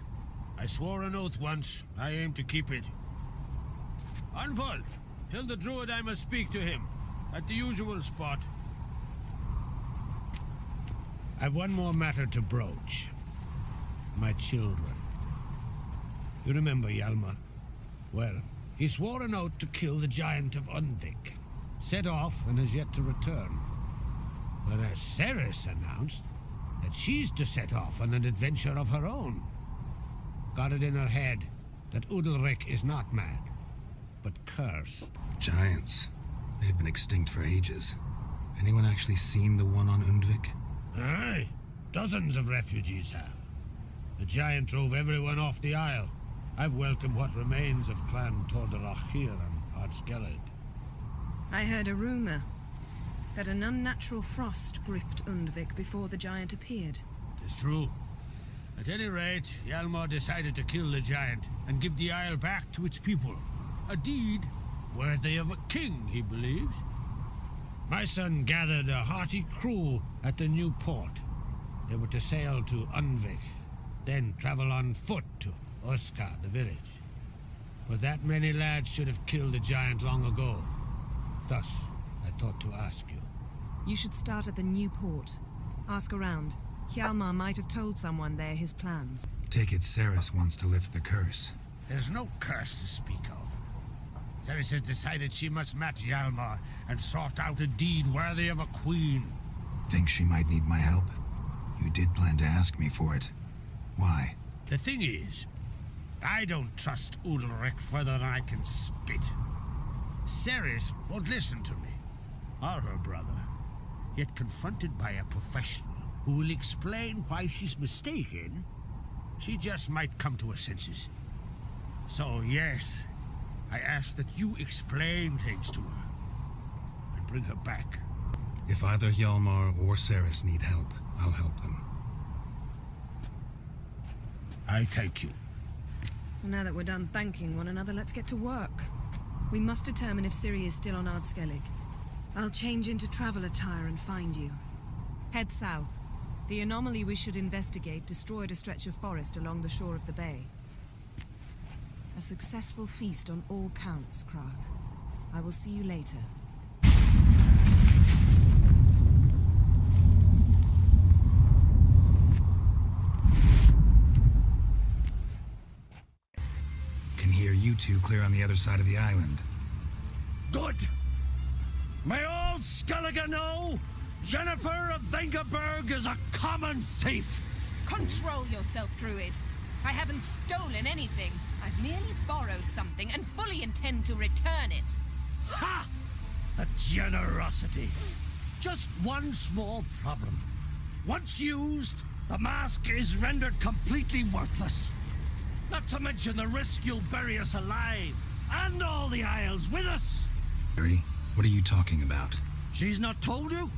Q: I swore an oath once. I aim to keep it. Anvol, tell the druid I must speak to him. At the usual spot. I've one more matter to broach. My children. You remember Hjalmar? Well, he swore an oath to kill the giant of Undvik. Set off and has yet to return. Whereas Ceres announced that she's to set off on an adventure of her own. Got it in her head that Udalric is not mad, but cursed.
A: Giants. They've been extinct for ages. Anyone actually seen the one on Undvik?
Q: Aye. Dozens of refugees have. The giant drove everyone off the isle. I've welcomed what remains of Clan Tordarachir and Ard Skellig.
N: I heard a rumor that an unnatural frost gripped Undvik before the giant appeared.
Q: It's true. At any rate, Hjalmar decided to kill the giant and give the isle back to its people. A deed worthy of a king, he believes. My son gathered a hearty crew at the new port. They were to sail to Unvik, then travel on foot to Oska, the village. But that many lads should have killed the giant long ago. Thus, I thought to ask you.
N: You should start at the new port. Ask around. Hjalmar might have told someone there his plans.
A: Take it Ceres wants to lift the curse.
B: There's no curse to speak of. Ceres has decided she must match Hjalmar and sort out a deed worthy of a queen.
A: Think she might need my help? You did plan to ask me for it. Why?
B: The thing is, I don't trust Ulrich further than I can spit. Ceres won't listen to me, or her brother. Yet confronted by a professional who will explain why she's mistaken, she just might come to her senses. So yes, I ask that you explain things to her and bring her back.
A: If either Hjalmar or Ceres need help, I'll help them.
B: I thank you.
N: Well, now that we're done thanking one another, let's get to work. We must determine if Ciri is still on Ardskellig. I'll change into travel attire and find you. Head south. The anomaly we should investigate destroyed a stretch of forest along the shore of the bay. A successful feast on all counts, Krach. I will see you later.
A: Can hear you two clear on the other side of the island.
E: Good! May all Skellige know Jennifer of Vengerberg is a common thief!
S: Control yourself, Druid. I haven't stolen anything. I've merely borrowed something and fully intend to return it.
E: Ha! The generosity. Just one small problem. Once used, the mask is rendered completely worthless. Not to mention the risk you'll bury us alive, and all the Isles with us!
A: Ciri, what are you talking about?
E: She's not told you?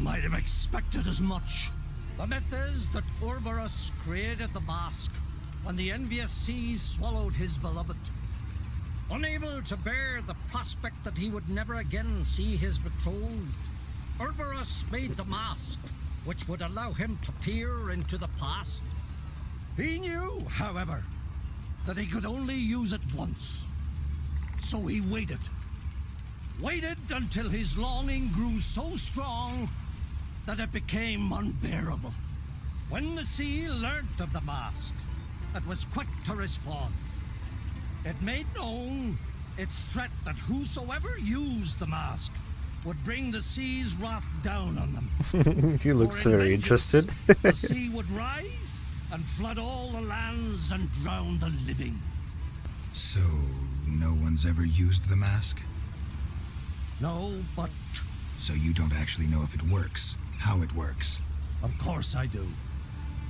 E: Might have expected as much. The myth is that Urberus created the mask when the envious seas swallowed his beloved. Unable to bear the prospect that he would never again see his betrothed, Urberus made the mask, which would allow him to peer into the past. He knew, however, that he could only use it once. So he waited. Waited until his longing grew so strong that it became unbearable. When the sea learnt of the mask, it was quick to respond. It made known its threat that whosoever used the mask would bring the sea's wrath down on them.
D: He looks
E: For in
D: very
E: vengeance,
D: interested.
E: the sea would rise and flood all the lands and drown the living.
A: So, no one's ever used the mask?
E: No, but...
A: So you don't actually know if it works, how it works?
E: Of course I do.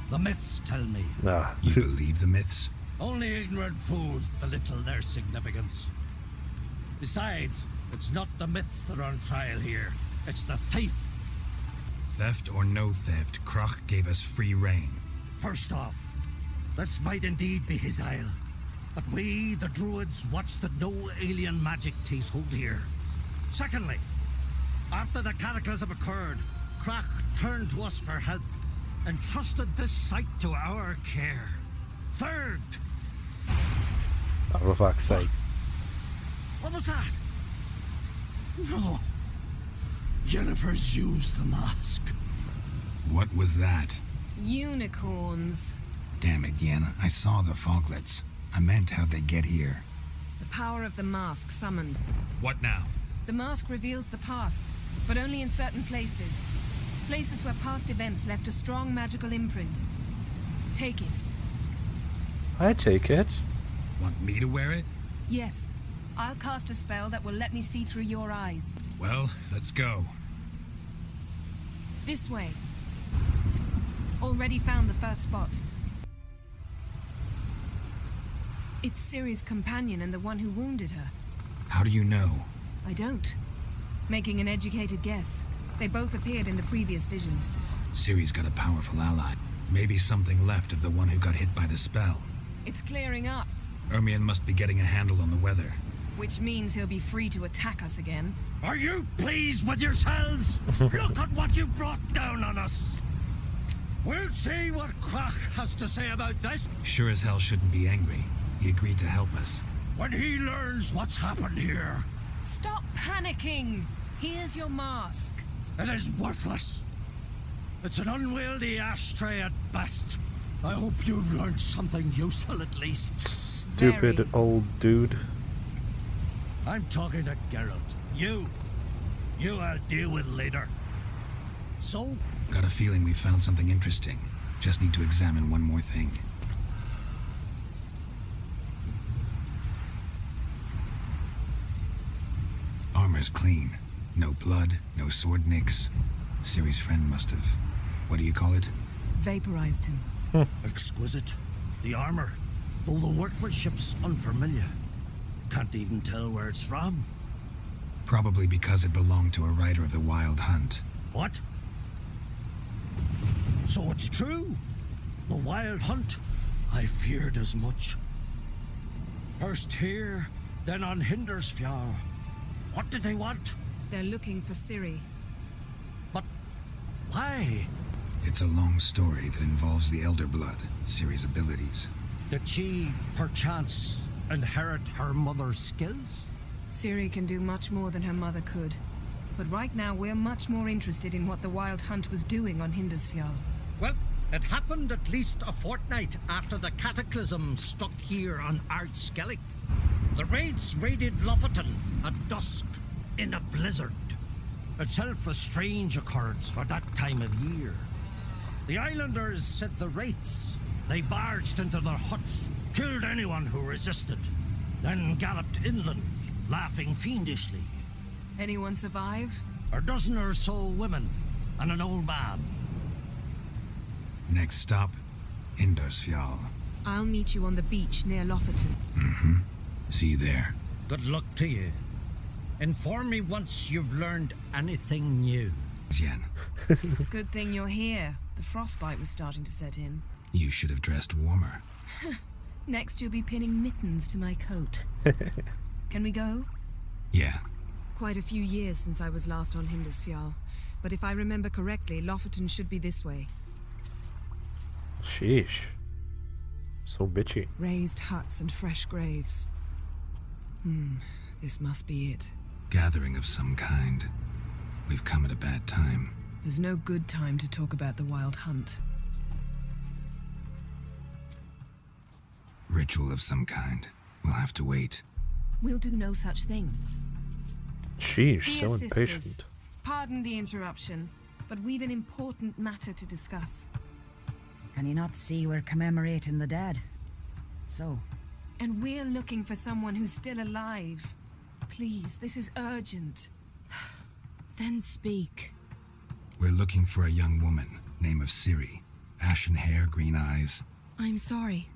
E: The myths tell me.
D: Nah.
A: You believe the myths?
E: Only ignorant fools belittle their significance. Besides, it's not the myths that are on trial here. It's the thief.
A: Theft or no theft, Krach gave us free rein.
E: First off, this might indeed be his isle. But we, the druids, watch that no alien magic takes hold here. Secondly, after the cataclysm occurred, Krach turned to us for help and trusted this site to our care. Third...
D: Oh, for fuck's sake.
E: What was that? No. Jennifer's used the mask.
A: What was that?
N: Unicorns.
A: Damn it, Yen. I saw the foglets. I meant how'd they get here.
N: The power of the mask summoned.
A: What now?
N: The mask reveals the past, but only in certain places. Places where past events left a strong magical imprint. Take it.
D: I take it.
A: Want me to wear it?
N: Yes. I'll cast a spell that will let me see through your eyes.
A: Well, let's go.
N: This way. Already found the first spot. It's Ciri's companion and the one who wounded her.
A: How do you know?
N: I don't. Making an educated guess. They both appeared in the previous visions.
A: Ciri's got a powerful ally. Maybe something left of the one who got hit by the spell.
N: It's clearing up.
A: Ermion must be getting a handle on the weather.
N: Which means he'll be free to attack us again.
E: Are you pleased with yourselves? Look at what you've brought down on us! We'll see what Crach has to say about this.
A: Sure as hell shouldn't be angry. He agreed to help us.
E: When he learns what's happened here,
S: Stop panicking. Here's your mask.
E: it is worthless. It's an unwieldy ashtray at best. I hope you've learned something useful at least.
T: Stupid old dude.
E: I'm talking to Geralt. You I'll deal with later. So?
A: Got a feeling we found something interesting. Just need to examine one more thing. Armor's clean. No blood, no sword nicks. Ciri's friend must have... what do you call it?
N: Vaporized him.
E: Exquisite. The armor, though the workmanship's unfamiliar. Can't even tell where it's from.
A: Probably because it belonged to a rider of the Wild Hunt.
E: What? So it's true? The Wild Hunt? I feared as much. First here, then on Hindersfjall. What did they want?
N: They're looking for Ciri.
E: But why?
A: It's a long story that involves the Elder Blood, Ciri's abilities.
E: Did she, perchance, inherit her mother's skills?
N: Ciri can do much more than her mother could. But right now, we're much more interested in what the Wild Hunt was doing on Hindersfjall.
E: Well, it happened at least a fortnight after the cataclysm struck here on Ardskellig. The raids raided Lofoten at dusk in a blizzard. Itself a strange occurrence for that time of year. The islanders said the wraiths. They barged into their huts, killed anyone who resisted, then galloped inland, laughing fiendishly.
N: Anyone survive?
E: A dozen or so women and an old man.
A: Next stop, Hindersfjall.
N: I'll meet you on the beach near Lofoten.
A: Mm-hmm. See you there.
E: Good luck to you. Inform me once you've learned anything new.
A: Yen.
N: Good thing you're here. The frostbite was starting to set in.
A: You should have dressed warmer.
N: Next you'll be pinning mittens to my coat. Can we go?
A: Yeah.
N: Quite a few years since I was last on Hindersfjall. But if I remember correctly, Lofoten should be this way.
T: Sheesh. So bitchy.
N: Raised huts and fresh graves. This must be it.
A: Gathering of some kind. We've come at a bad time.
N: There's no good time to talk about the Wild Hunt.
A: Ritual of some kind. We'll have to wait.
N: We'll do no such thing.
T: Sheesh,
N: Dear
T: so
N: sisters,
T: impatient.
N: pardon the interruption, but we've an important matter to discuss.
C: Can you not see we're commemorating the dead? So?
N: And we're looking for someone who's still alive. Please, this is urgent.
J: Then speak.
A: We're looking for a young woman, name of Ciri. Ashen hair, green eyes.
J: I'm sorry.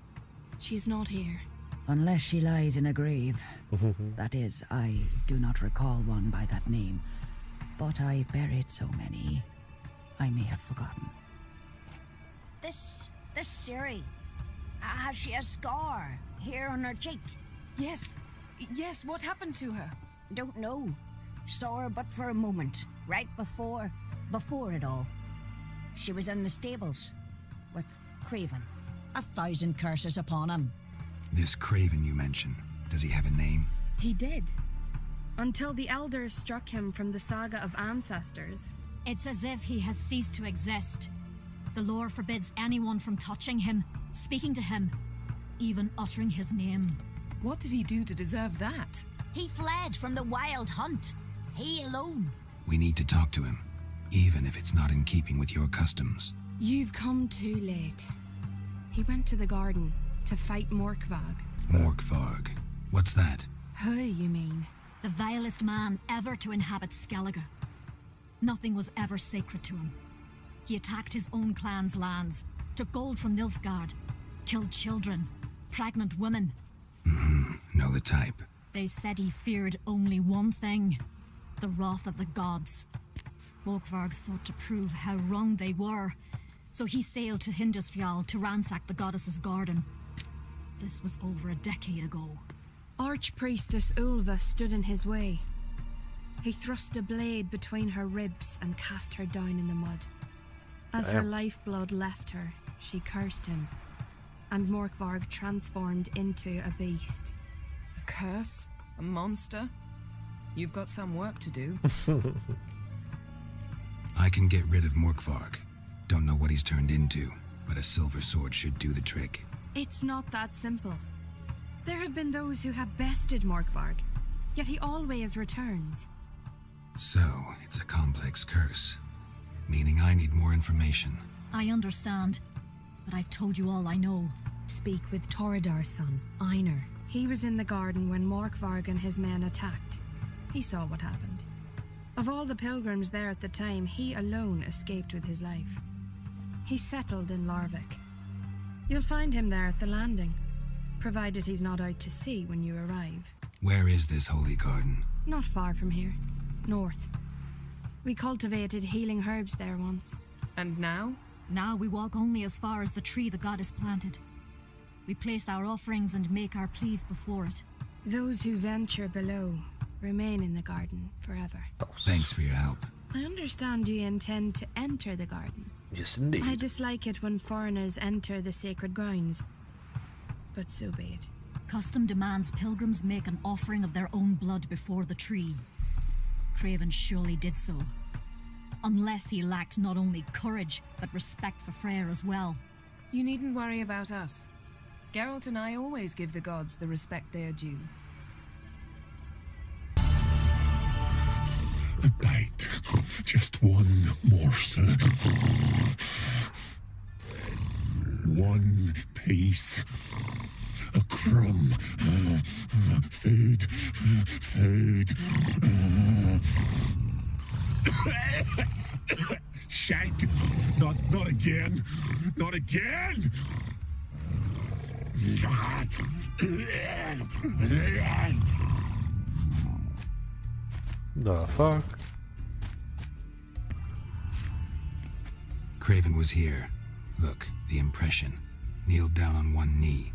J: She is not here.
C: Unless she lies in a grave. That is, I do not recall one by that name. But I've buried so many, I may have forgotten.
O: This Ciri, has she a scar here on her cheek?
N: Yes, what happened to her?
O: Don't know. Saw her but for a moment, right before it all. She was in the stables with Craven. 1,000 curses upon him.
A: This Craven you mentioned, does he have a name?
B: He did. Until the elders struck him from the saga of ancestors.
U: It's as if he has ceased to exist. The lore forbids anyone from touching him, speaking to him, even uttering his name.
N: What did he do to deserve that?
O: He fled from the Wild Hunt. He alone.
A: We need to talk to him, even if it's not in keeping with your customs.
B: You've come too late. He went to the garden to fight Morkvarg.
A: Morkvarg? What's that?
B: Who, you mean?
U: The vilest man ever to inhabit Skellige. Nothing was ever sacred to him. He attacked his own clan's lands, took gold from Nilfgaard, killed children, pregnant women.
A: Know the type.
U: They said he feared only one thing, the wrath of the gods. Morkvarg sought to prove how wrong they were, so he sailed to Hindersfjall to ransack the goddess's garden. This was over a decade ago.
B: Archpriestess Ulva stood in his way. He thrust a blade between her ribs and cast her down in the mud.
H: As her lifeblood left her, she cursed him, and Morkvarg transformed into a beast.
N: A curse? A monster? You've got some work to do.
A: I can get rid of Morkvarg. Don't know what he's turned into, but a silver sword should do the trick.
H: It's not that simple. There have been those who have bested Morkvarg, yet he always returns.
A: So, it's a complex curse, meaning I need more information.
U: I understand, but I've told you all I know.
H: Speak with Toradar's son, Einar. He was in the garden when Morkvarg and his men attacked. He saw what happened. Of all the pilgrims there at the time, he alone escaped with his life. He settled in Larvik. You'll find him there at the landing, provided he's not out to sea when you arrive.
A: Where is this holy garden?
H: Not far from here, north. We cultivated healing herbs there once.
N: And now?
U: Now we walk only as far as the tree the goddess planted. We place our offerings and make our pleas before it.
H: Those who venture below remain in the garden forever.
A: Thanks for your help.
H: I understand you intend to enter the garden.
T: Yes, indeed.
H: I dislike it when foreigners enter the sacred grounds, but so be it.
U: Custom demands pilgrims make an offering of their own blood before the tree. Craven surely did so. Unless he lacked not only courage, but respect for Freyr as well.
N: You needn't worry about us. Geralt and I always give the gods the respect they are due.
B: A bite. Just one morsel. One piece. A crumb. Food. Food. Shank. Not again. Not again.
T: The fuck?
A: Craven was here. Look, the impression. Kneeled down on one knee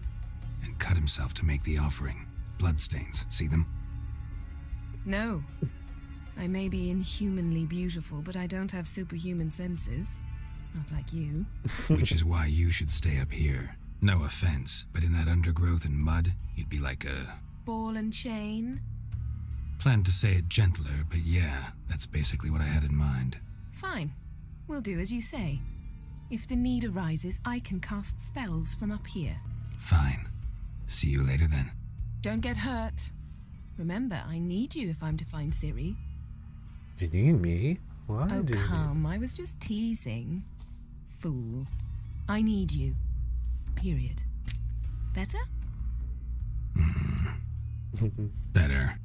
A: and cut himself to make the offering. Bloodstains, see them?
N: No. I may be inhumanly beautiful, but I don't have superhuman senses. Not like you.
A: Which is why you should stay up here. No offense, but in that undergrowth and mud, you'd be like a...
N: Ball and chain?
A: Planned to say it gentler, but yeah, that's basically what I had in mind.
N: Fine. We'll do as you say. If the need arises, I can cast spells from up here.
A: Fine. See you later then.
N: Don't get hurt. Remember, I need you if I'm to find Ciri.
T: You need me? Why
N: Oh,
T: do you
N: come. I was just teasing. Fool. I need you. Period. Better?
A: Better.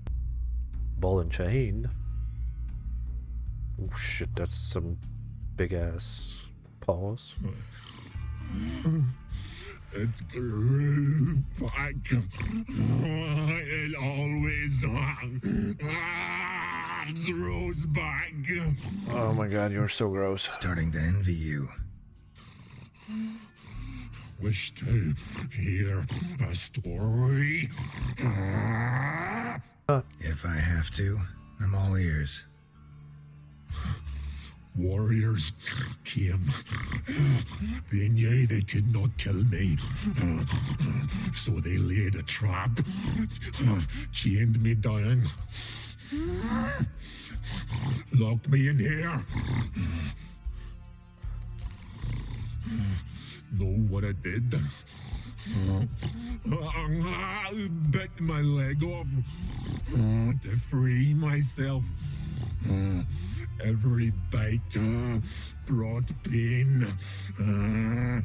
T: Ball and chain? Oh shit, that's some big ass paws.
B: It grew back. It always grows back.
T: Oh my god, you're so gross.
A: Starting to envy you.
B: Wish to hear a story?
A: If I have to, I'm all ears.
B: Warriors came. They knew they could not kill me. So they laid a trap. Chained me down. Locked me in here. Know what I did? Bit my leg off to free myself. Every bite brought pain, and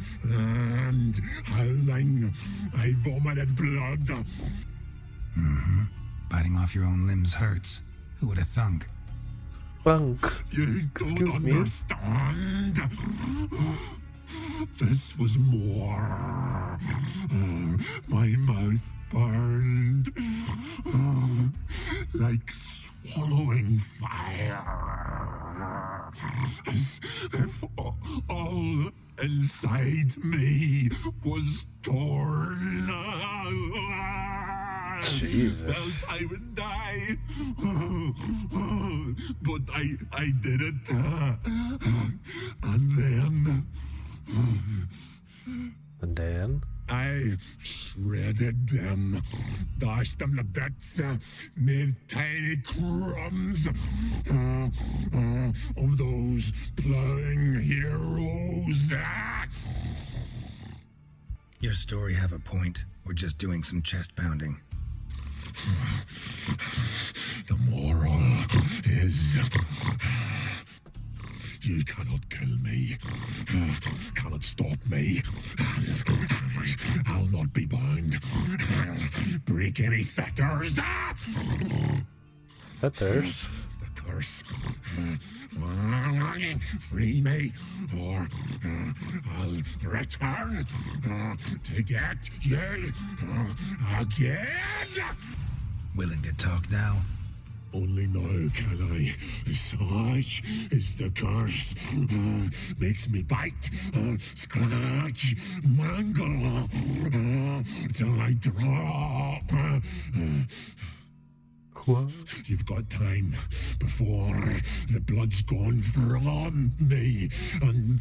B: howling, I vomited blood.
A: Mm-hmm. Biting off your own limbs hurts. Who would have thunk?
T: Thunk.
B: You
T: Excuse
B: don't
T: me?
B: understand. This was more. My mouth burned like swallowing fire, as if all inside me was torn
T: Jesus.
B: Felt I would die. But I did it.
T: And then?
B: I shredded them, dashed them to bits, made tiny crumbs of those plowing heroes.
A: Your story have a point. We're just doing some chest pounding.
B: The moral is you cannot kill me, cannot stop me. I'll not be bound. Break any fetters.
T: Fetters?
B: The curse. Free me, or I'll return to get you again.
A: Willing to talk now?
B: Only now can I. Such is the curse. Makes me bite, scratch, mangle, till I drop.
T: What?
B: You've got time before the blood's gone from me, and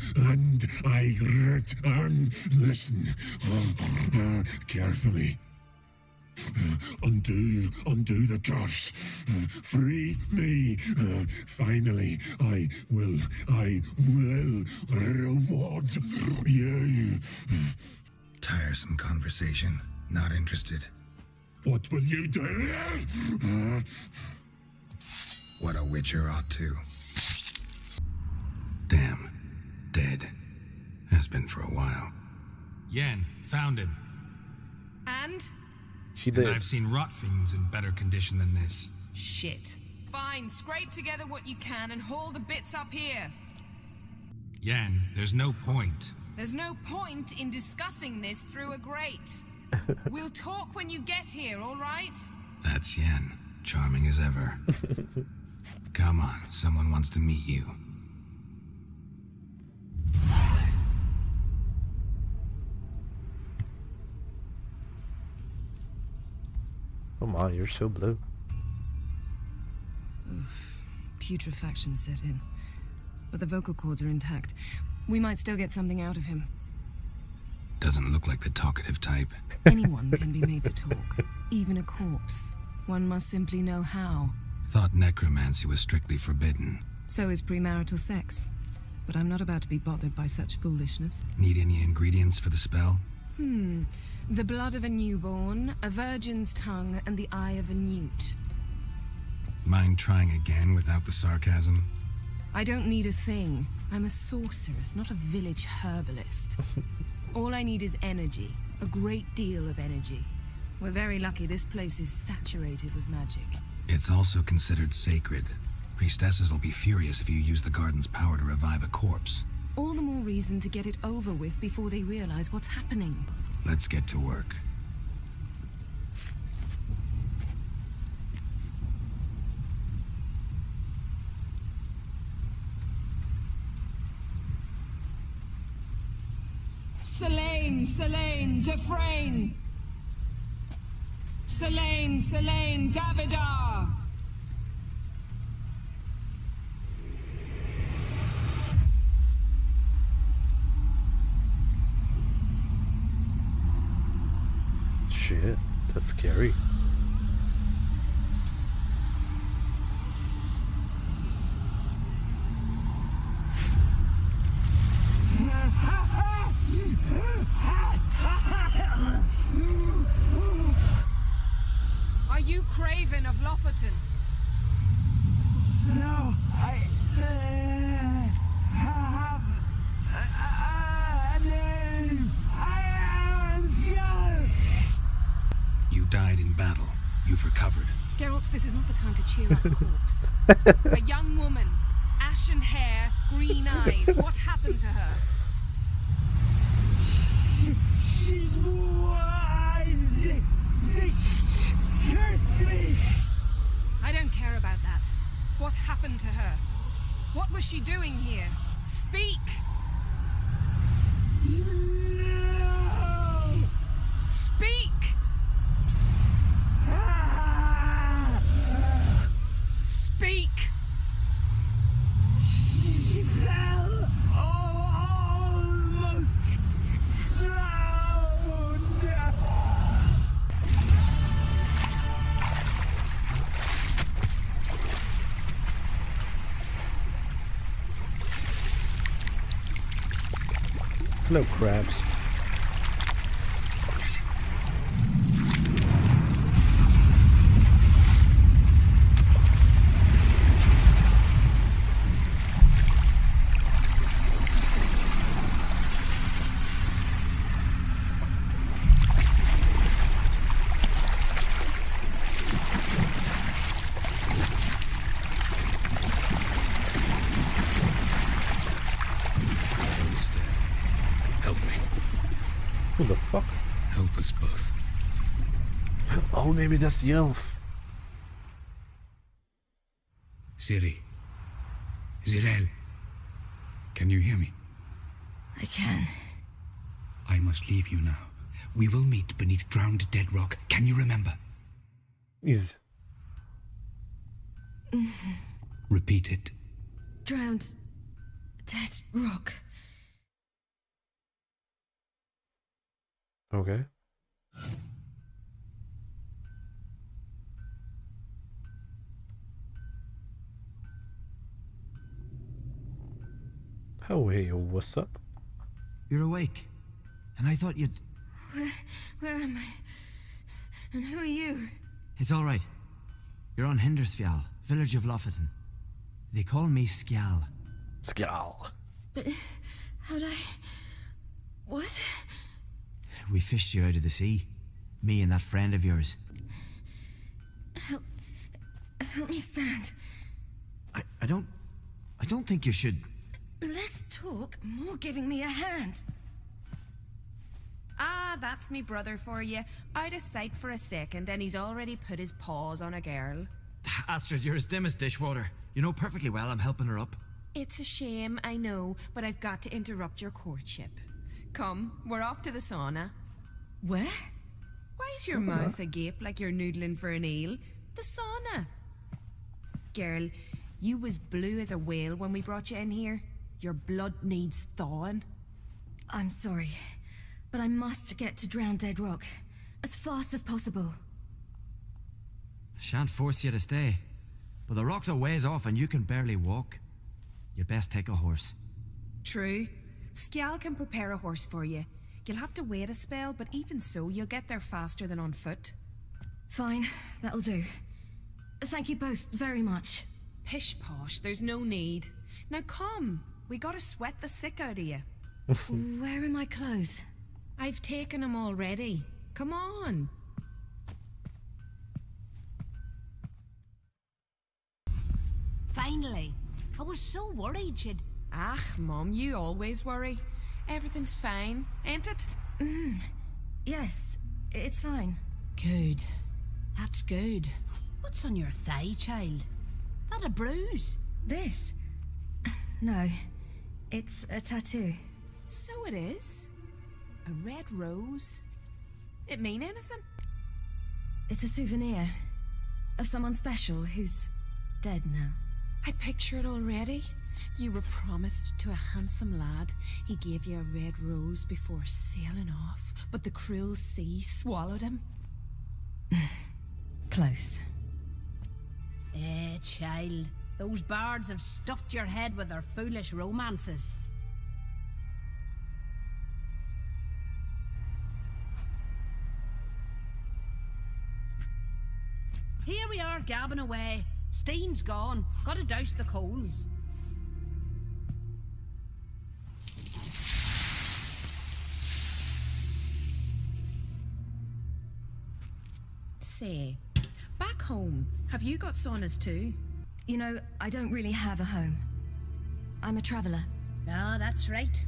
B: I return. Listen carefully. Undo the curse. Free me. Finally, I will reward you.
A: Tiresome conversation. Not interested.
B: What will you do?
A: What a witcher ought to. Damn. Dead. Has been for a while.
P: Yen, found him.
S: And?
T: She
P: And I've seen rot fiends in better condition than this.
S: Shit. Fine, scrape together what you can and haul the bits up here.
P: Yen, there's no point.
S: There's no point in discussing this through a grate. We'll talk when you get here, all right?
A: That's Yen. Charming as ever. Come on, someone wants to meet you.
T: Oh my, you're so blue.
N: Oof. Putrefaction set in. But the vocal cords are intact. We might still get something out of him.
A: Doesn't look like the talkative type.
N: Anyone can be made to talk. Even a corpse. One must simply know how.
A: Thought necromancy was strictly forbidden.
N: So is premarital sex. But I'm not about to be bothered by such foolishness.
A: Need any ingredients for the spell?
N: The blood of a newborn, a virgin's tongue, and the eye of a newt.
A: Mind trying again without the sarcasm?
N: I don't need a thing. I'm a sorceress, not a village herbalist. All I need is energy. A great deal of energy. We're very lucky this place is saturated with magic.
A: It's also considered sacred. Priestesses will be furious if you use the garden's power to revive a corpse.
N: All the more reason to get it over with before they realize what's happening.
A: Let's get to work.
K: Selene, Defrain! Selene, Davidar!
T: Shit, that's scary.
S: Are you Craven of Lofferton?
K: No, I have a name. I am Skjall.
A: You died in battle. You've recovered.
N: Geralt, this is not the time to cheer up a corpse.
S: A young woman, ashen hair, green eyes. What happened to her?
K: She's wise. They cursed me.
S: I don't care about that. What happened to her? What was she doing here? Speak!
K: No.
S: Speak!
T: Hello, crabs.
A: Help me.
T: Who the fuck?
A: Help us both.
T: Oh, maybe that's the elf.
A: Ciri. Zirael. Can you hear me?
C: I can.
A: I must leave you now. We will meet beneath drowned dead rock. Can you remember?
T: Is.
A: Repeat it.
C: Drowned. Dead rock.
T: Okay. Oh, hey, what's up?
M: You're awake. And I thought you'd...
C: Where am I? And who are you?
M: It's all right. You're on Hindersfjall, village of Lofoten. They call me Skjal.
T: Skjal.
C: But how'd I... What?
M: We fished you out of the sea. Me and that friend of yours.
C: Help me stand.
M: I don't think you should...
C: Less talk, more giving me a hand.
S: Ah, that's me brother for you. Out of sight for a second, and he's already put his paws on a girl.
M: Astrid, you're as dim as dishwater. You know perfectly well I'm helping her up.
S: It's a shame, I know, but I've got to interrupt your courtship. Come, we're off to the sauna.
C: Where?
S: Why's your mouth agape like you're noodling for an eel? The sauna. Girl, you was blue as a whale when we brought you in here. Your blood needs thawing.
C: I'm sorry, but I must get to Drowned Dead Rock as fast as possible.
M: Shan't force you to stay. But the rock's a ways off and you can barely walk. You'd best take a horse.
S: True. Skjal can prepare a horse for you. You'll have to wait a spell, but even so, you'll get there faster than on foot.
C: Fine, that'll do. Thank you both very much.
S: Pish posh, there's no need. Now come, we gotta sweat the sick out of you.
C: Where are my clothes?
S: I've taken them already. Come on.
R: Finally. I was so worried you'd...
S: Ah, Mum, you always worry. Everything's fine, ain't it?
C: Yes, it's fine.
R: Good. That's good. What's on your thigh, child? That a bruise?
C: This? No, it's a tattoo.
S: So it is. A red rose. It mean anything?
C: It's a souvenir of someone special who's dead now.
S: I picture it already. You were promised to a handsome lad. He gave you a red rose before sailing off, but the cruel sea swallowed him.
C: Close.
R: Child. Those bards have stuffed your head with their foolish romances. Here we are, gabbing away. Steam's gone. Gotta douse the coals.
S: Say, back home, have you got saunas too?
C: You know, I don't really have a home. I'm a traveller.
R: Ah, that's right.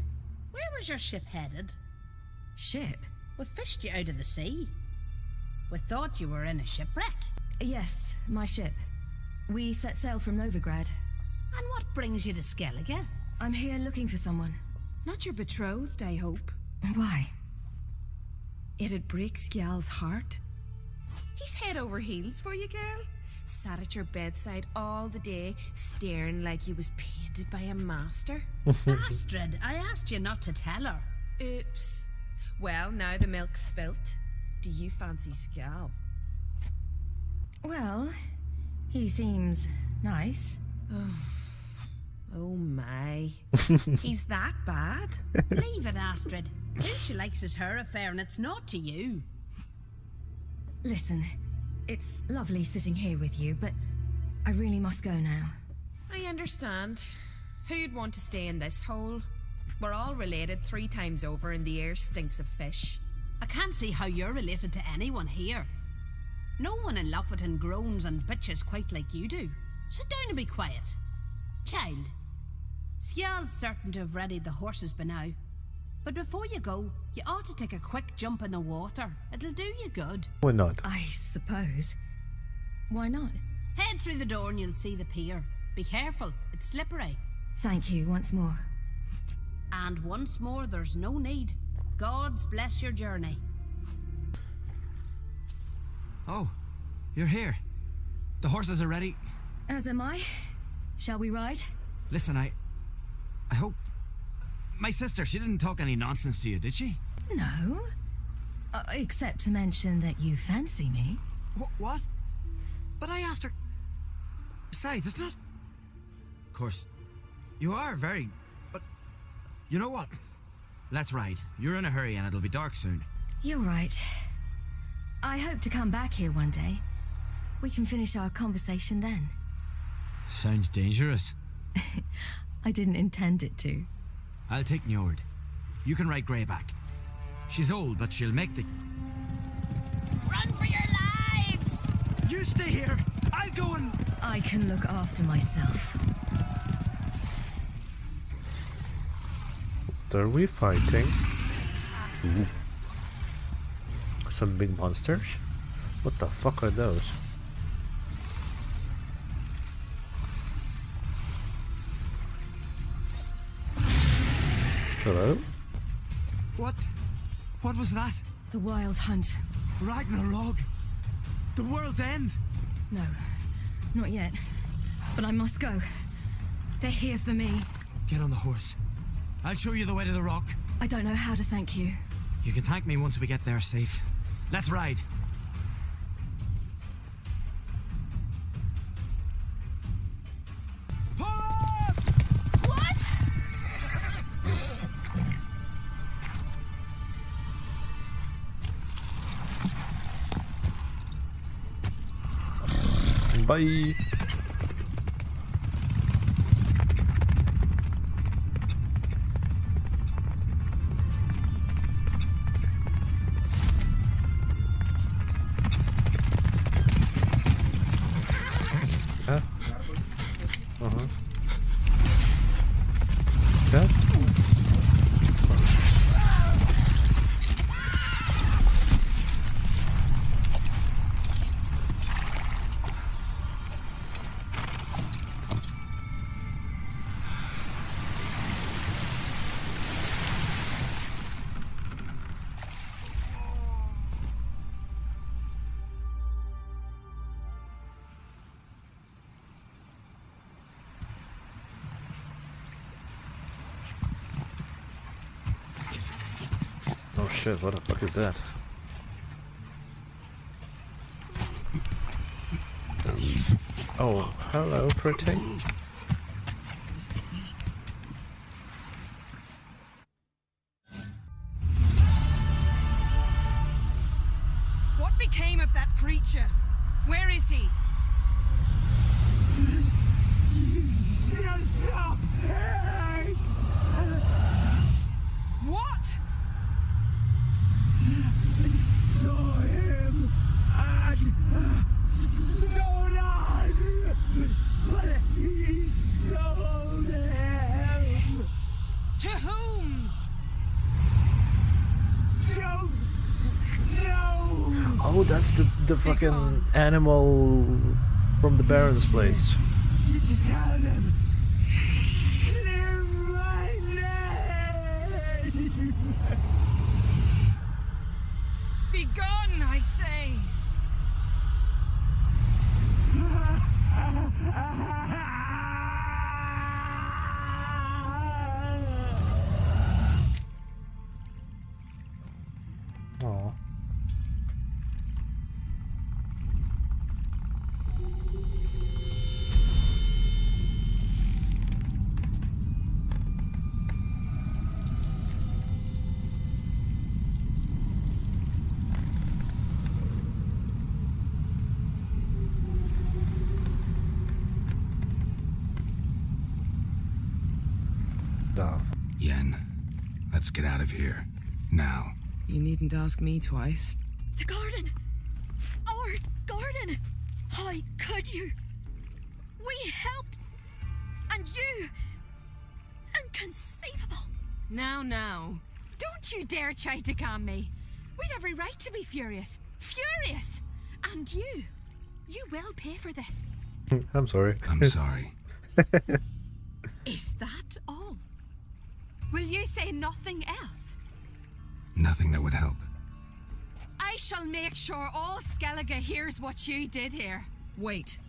R: Where was your ship headed?
C: Ship?
R: We fished you out of the sea. We thought you were in a shipwreck.
C: Yes, my ship. We set sail from Novigrad.
R: And what brings you to Skellige?
C: I'm here looking for someone.
S: Not your betrothed, I hope.
C: Why?
S: It'd break Skjal's heart. He's head over heels for you, girl. Sat at your bedside all the day, staring like you was painted by a master.
R: Astrid, I asked you not to tell her.
S: Oops. Well, now the milk's spilt. Do you fancy Skjal?
C: Well, he seems nice.
S: Oh my. Lily. He's that bad.
L: Leave it, Astrid. Who she likes is her affair, and it's not to you.
O: Listen, it's lovely sitting here with you, but I really must go now.
S: I understand. Who'd want to stay in this hole? We're all related 3 times over, and the air stinks of fish.
L: I can't see how you're related to anyone here. No one in Lofoten groans and bitches quite like you do. Sit down and be quiet. Child, Sjal's certain to have readied the horses by now. But before you go, you ought to take a quick jump in the water. It'll do you good.
T: Why not?
O: I suppose. Why not?
L: Head through the door and you'll see the pier. Be careful, it's slippery.
O: Thank you once more.
L: And once more, there's no need. God's bless your journey.
M: Oh, you're here. The horses are ready.
O: As am I. Shall we ride?
M: Listen, I hope... My sister, she didn't talk any nonsense to you, did she?
O: No. Except to mention that you fancy me.
M: What? But I asked her... Besides, it's not... Of course, you are very... But... You know what? Let's ride. You're in a hurry and it'll be dark soon.
O: You're right. I hope to come back here one day. We can finish our conversation then.
M: Sounds dangerous.
O: I didn't intend it to.
M: I'll take Njord. You can ride Greyback. She's old, but she'll make the...
L: Run for your lives!
M: You stay here! I'll go and...
O: I can look after myself.
T: What are we fighting? Ooh. Some big monsters? What the fuck are those? Hello?
M: What was that?
O: The Wild Hunt.
M: Ragnarok? The world's end?
O: No, not yet. But I must go. They're here for me.
M: Get on the horse. I'll show you the way to the rock.
O: I don't know how to thank you.
M: You can thank me once we get there safe. Let's ride.
O: What?
T: Bye. Yes? Oh shit, what the fuck is that? Oh, hello, pretty.
S: What became of that creature? Where is he? What?
K: Saw him at Stonan, but he sold him.
S: To whom?
K: Don't know.
T: Oh, that's the fucking animal from the Baron's place.
K: Tell them. Clear my name.
S: Be gone, I say.
T: Aww. Oh.
A: Yen, let's get out of here. Now.
N: You needn't ask me twice.
O: The garden! Our garden! How could you? We helped! And you! Inconceivable!
H: Now. Don't you dare try to calm me. We'd every right to be furious. Furious! And you will pay for this.
T: I'm sorry.
A: I'm sorry.
H: Is that all? Will you say nothing else?
A: Nothing that would help.
H: I shall make sure all Skellige hears what you did here.
S: Wait.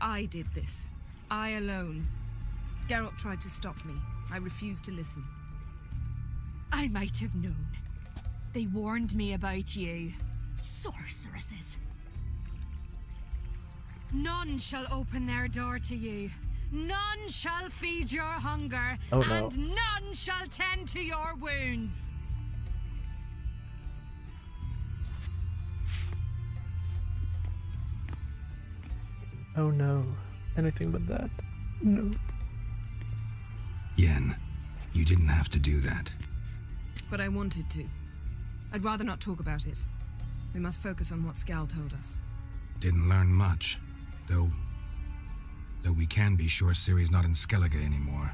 S: I did this. I alone. Geralt tried to stop me. I refused to listen.
H: I might have known. They warned me about you. Sorceresses. None shall open their door to you. None shall feed your hunger.
T: Oh, no.
H: And none shall tend to your wounds.
T: Oh no. Anything but that. No.
A: Yen, you didn't have to do that.
S: But I wanted to. I'd rather not talk about it. We must focus on what Skal told us.
A: Didn't learn much, though we can be sure Ciri's not in Skellige anymore.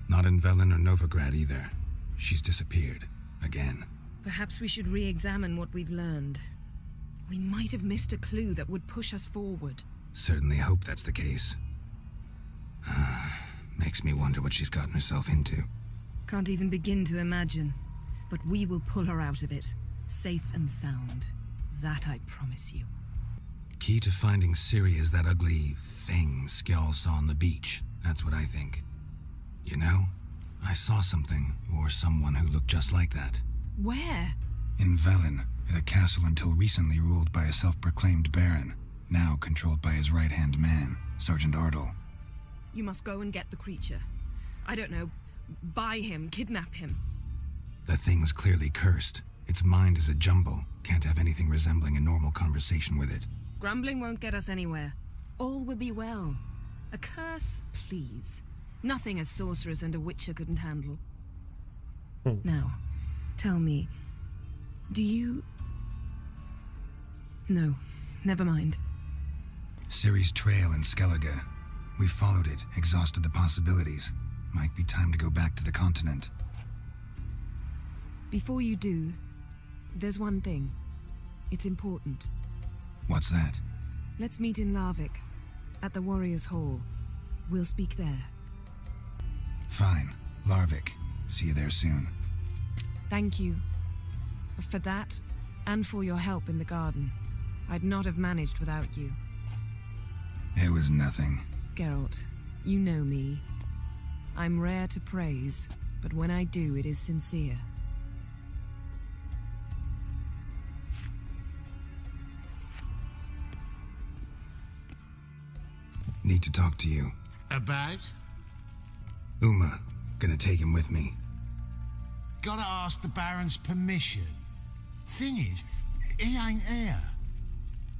A: Not in Velen or Novigrad either. She's disappeared. Again.
S: Perhaps we should re-examine what we've learned. We might have missed a clue that would push us forward.
A: Certainly hope that's the case. Makes me wonder what she's gotten herself into.
S: Can't even begin to imagine. But we will pull her out of it. Safe and sound. That I promise you.
A: Key to finding Ciri is that ugly thing Skjall saw on the beach. That's what I think. You know, I saw something, or someone who looked just like that.
S: Where?
A: In Velen, at a castle until recently ruled by a self-proclaimed baron, now controlled by his right-hand man, Sergeant Ardle.
S: You must go and get the creature. I don't know, buy him, kidnap him.
A: The thing's clearly cursed. Its mind is a jumble. Can't have anything resembling a normal conversation with it.
S: Grumbling won't get us anywhere. All will be well. A curse, please. Nothing a sorceress and a witcher couldn't handle. Now, tell me, do you... No, never mind.
A: Ciri's trail in Skellige. We followed it, exhausted the possibilities. Might be time to go back to the continent.
S: Before you do, there's one thing. It's important.
A: What's that?
S: Let's meet in Larvik, at the Warriors' Hall. We'll speak there.
A: Fine. Larvik. See you there soon.
S: Thank you. For that, and for your help in the garden. I'd not have managed without you.
A: It was nothing.
S: Geralt, you know me. I'm rare to praise, but when I do, it is sincere.
A: Need to talk to you.
B: About?
A: Uma. Gonna take him with me.
B: Gotta ask the Baron's permission. Thing is, he ain't here.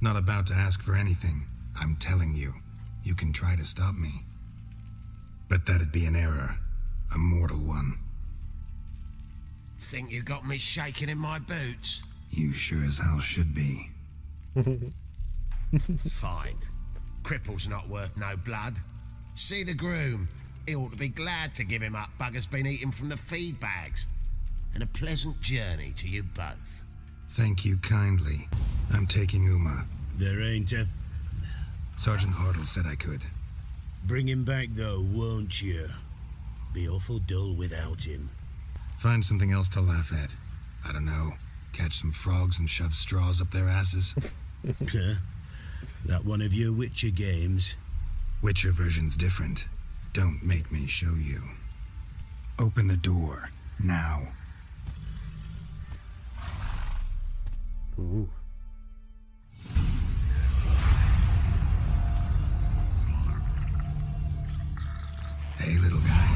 A: Not about to ask for anything. I'm telling you. You can try to stop me. But that'd be an error. A mortal one.
B: Think you got me shaking in my boots?
A: You sure as hell should be.
B: Fine. Cripple's not worth no blood. See the groom. He ought to be glad to give him up. Bugger's been eating from the feed bags. And a pleasant journey to you both.
A: Thank you kindly. I'm taking Uma.
Q: There ain't a...
A: Sergeant Ardle said I could.
Q: Bring him back though, won't you? Be awful dull without him.
A: Find something else to laugh at. I don't know. Catch some frogs and shove straws up their asses.
Q: That one of your Witcher games?
A: Witcher version's different. Don't make me show you. Open the door. Now.
T: Ooh.
A: Hey, little guy.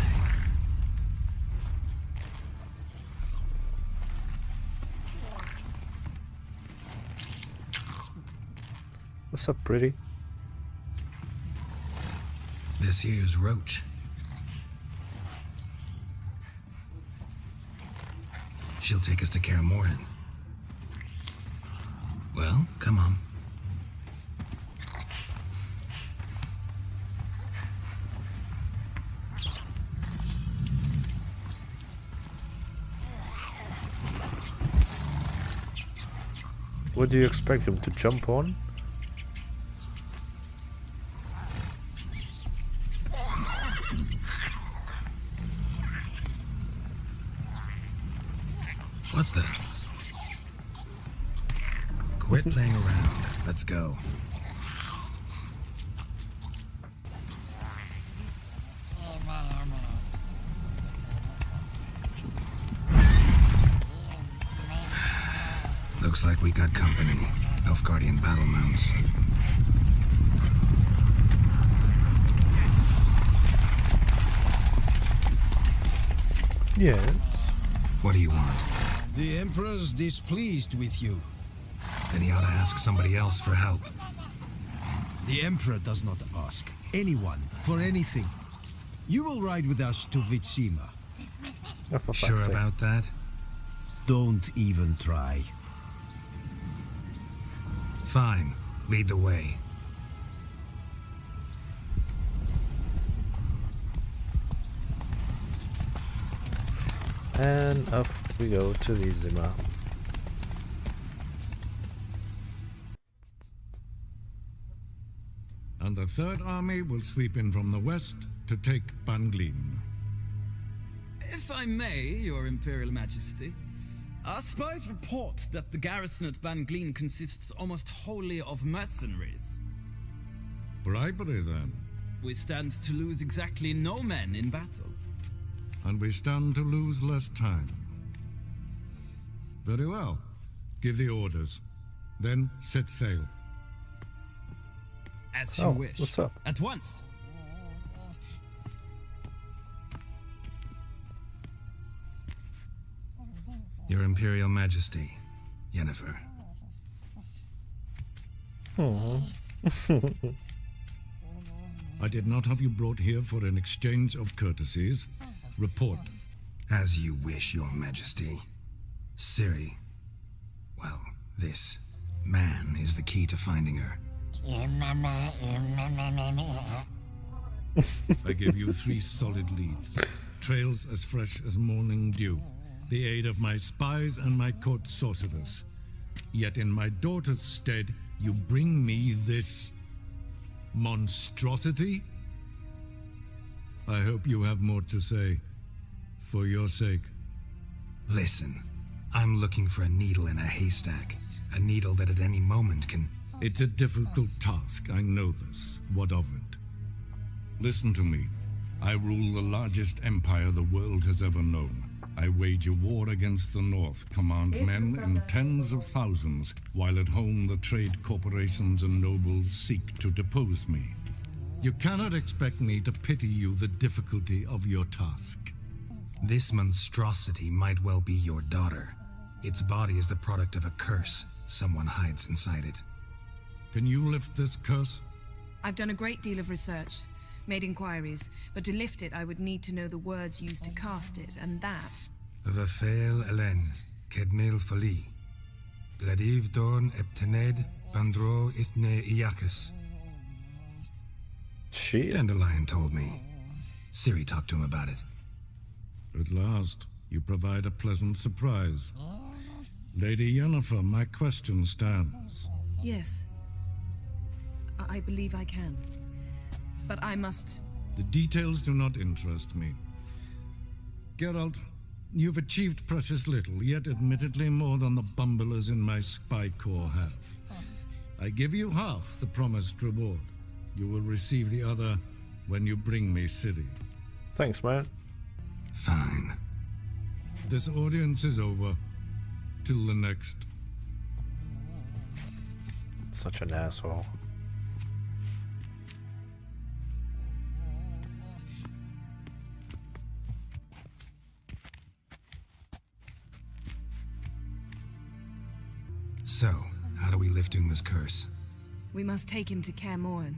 T: What's up, pretty?
A: This here's Roach.
P: She'll take us to Kaer Morhen. Well, come on.
T: What do you expect him to jump on?
P: What the? Quit playing around. Let's go. Looks like we got company. Nilfgaardian battle mounts.
T: Yes.
P: What do you want?
F: The Emperor's displeased with you.
P: Then he ought to ask somebody else for help.
F: The Emperor does not ask anyone for anything. You will ride with us to Vitsima.
T: Oh, for
P: Sure
T: fuck's sake.
P: about that?
F: Don't even try.
P: Fine. Lead the way.
T: And up we go to Vizima.
E: And the Third Army will sweep in from the west to take Banglin.
G: If I may, Your Imperial Majesty, our spies report that the garrison at Banglin consists almost wholly of mercenaries.
E: Bribery, then.
G: We stand to lose exactly no men in battle.
E: And we stand to lose less time. Very well. Give the orders. Then set sail.
G: As you wish.
T: What's up?
G: At once.
P: Your Imperial Majesty, Yennefer.
E: I did not have you brought here for an exchange of courtesies. Report.
P: As you wish, Your Majesty. Ciri. Well, this man is the key to finding her.
E: I give you 3 solid leads. Trails as fresh as morning dew. The aid of my spies and my court sorcerers. Yet in my daughter's stead, you bring me this monstrosity? I hope you have more to say. For your sake.
P: Listen, I'm looking for a needle in a haystack. A needle that at any moment can...
E: It's a difficult task, I know this. What of it? Listen to me. I rule the largest empire the world has ever known. I wage a war against the North, command men in tens of thousands, while at home the trade corporations and nobles seek to depose me. You cannot expect me to pity you the difficulty of your task.
P: This monstrosity might well be your daughter. Its body is the product of a curse. Someone hides inside it.
E: Can you lift this curse?
S: I've done a great deal of research, made inquiries, but to lift it I would need to know the words used to cast it, and that...
P: Vafael Elen, Kedmil Fali. Gladiv Dorn Eptened, Bandro Ithne Iacus.
T: Shit.
P: Dandelion told me. Ciri talked to him about it.
E: At last, you provide a pleasant surprise. Lady Yennefer, my question stands.
S: Yes. I believe I can. But I must...
E: The details do not interest me. Geralt, you've achieved precious little, yet admittedly more than the bumblers in my spy corps have. I give you half the promised reward. You will receive the other when you bring me Ciri.
T: Thanks, man.
P: Fine.
E: This audience is over. Till the next.
T: Such an asshole.
P: So, how do we lift Uma's curse?
S: We must take him to Kaer Morhen.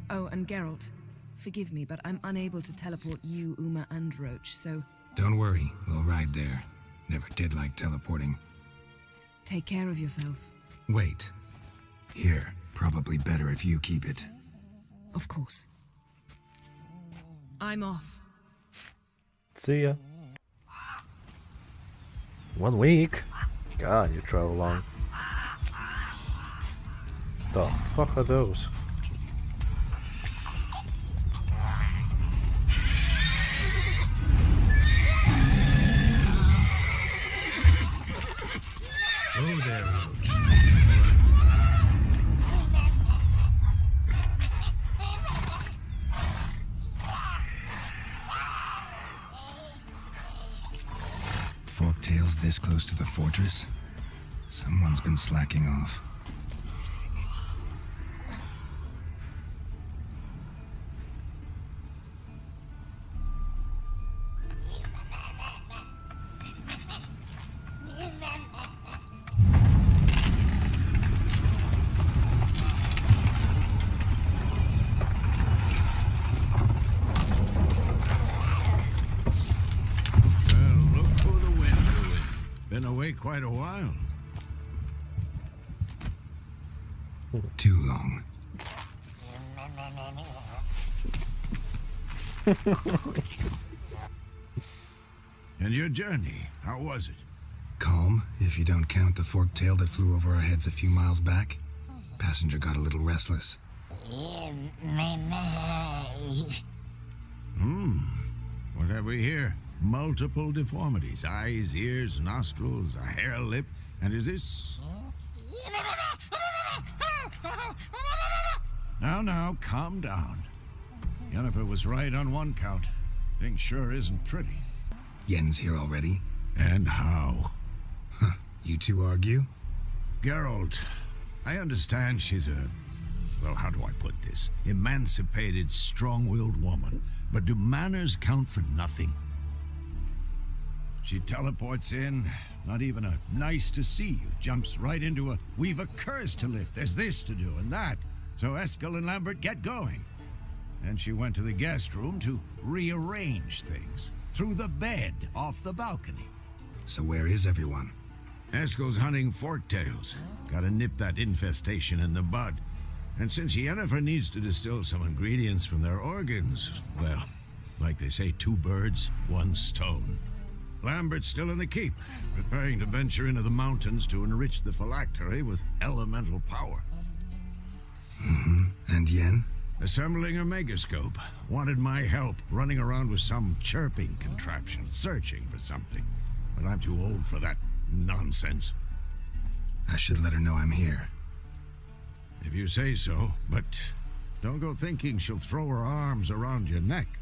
S: Oh, and Geralt, forgive me, but I'm unable to teleport you, Uma, and Roach, so...
P: Don't worry, we'll ride there. Never did like teleporting.
N: Take care of yourself.
P: Wait. Here, probably better if you keep it.
N: Of course. I'm off.
T: See ya. 1 week? God, you travel long. The fuck are those?
Q: Oh, there, Roach.
P: Forktails this close to the fortress? Someone's been slacking off.
Q: Been away quite a while.
P: Too long.
Q: And your journey, how was it?
P: Calm, if you don't count the forktail that flew over our heads a few miles back. Passenger got a little restless.
Q: What have we here? Multiple deformities. Eyes, ears, nostrils, a hair lip. And is this... Now, calm down. Yennefer was right on one count. Thing sure isn't pretty.
P: Yen's here already?
Q: And how?
P: You two argue?
Q: Geralt, I understand she's a... Well, how do I put this? Emancipated, strong-willed woman. But do manners count for nothing? She teleports in, not even a nice to see you, jumps right into a we've a curse to lift, there's this to do and that. So Eskel and Lambert get going. And she went to the guest room to rearrange things. Through the bed, off the balcony.
P: So where is everyone?
Q: Eskel's hunting forktails. Gotta nip that infestation in the bud. And since Yennefer needs to distill some ingredients from their organs, well, like they say, 2 birds, 1 stone. Lambert's still in the keep, preparing to venture into the mountains to enrich the phylactery with elemental power.
P: And Yen?
Q: Assembling a megascope. Wanted my help running around with some chirping contraption, searching for something. But I'm too old for that nonsense.
P: I should let her know I'm here.
Q: If you say so, but don't go thinking she'll throw her arms around your neck.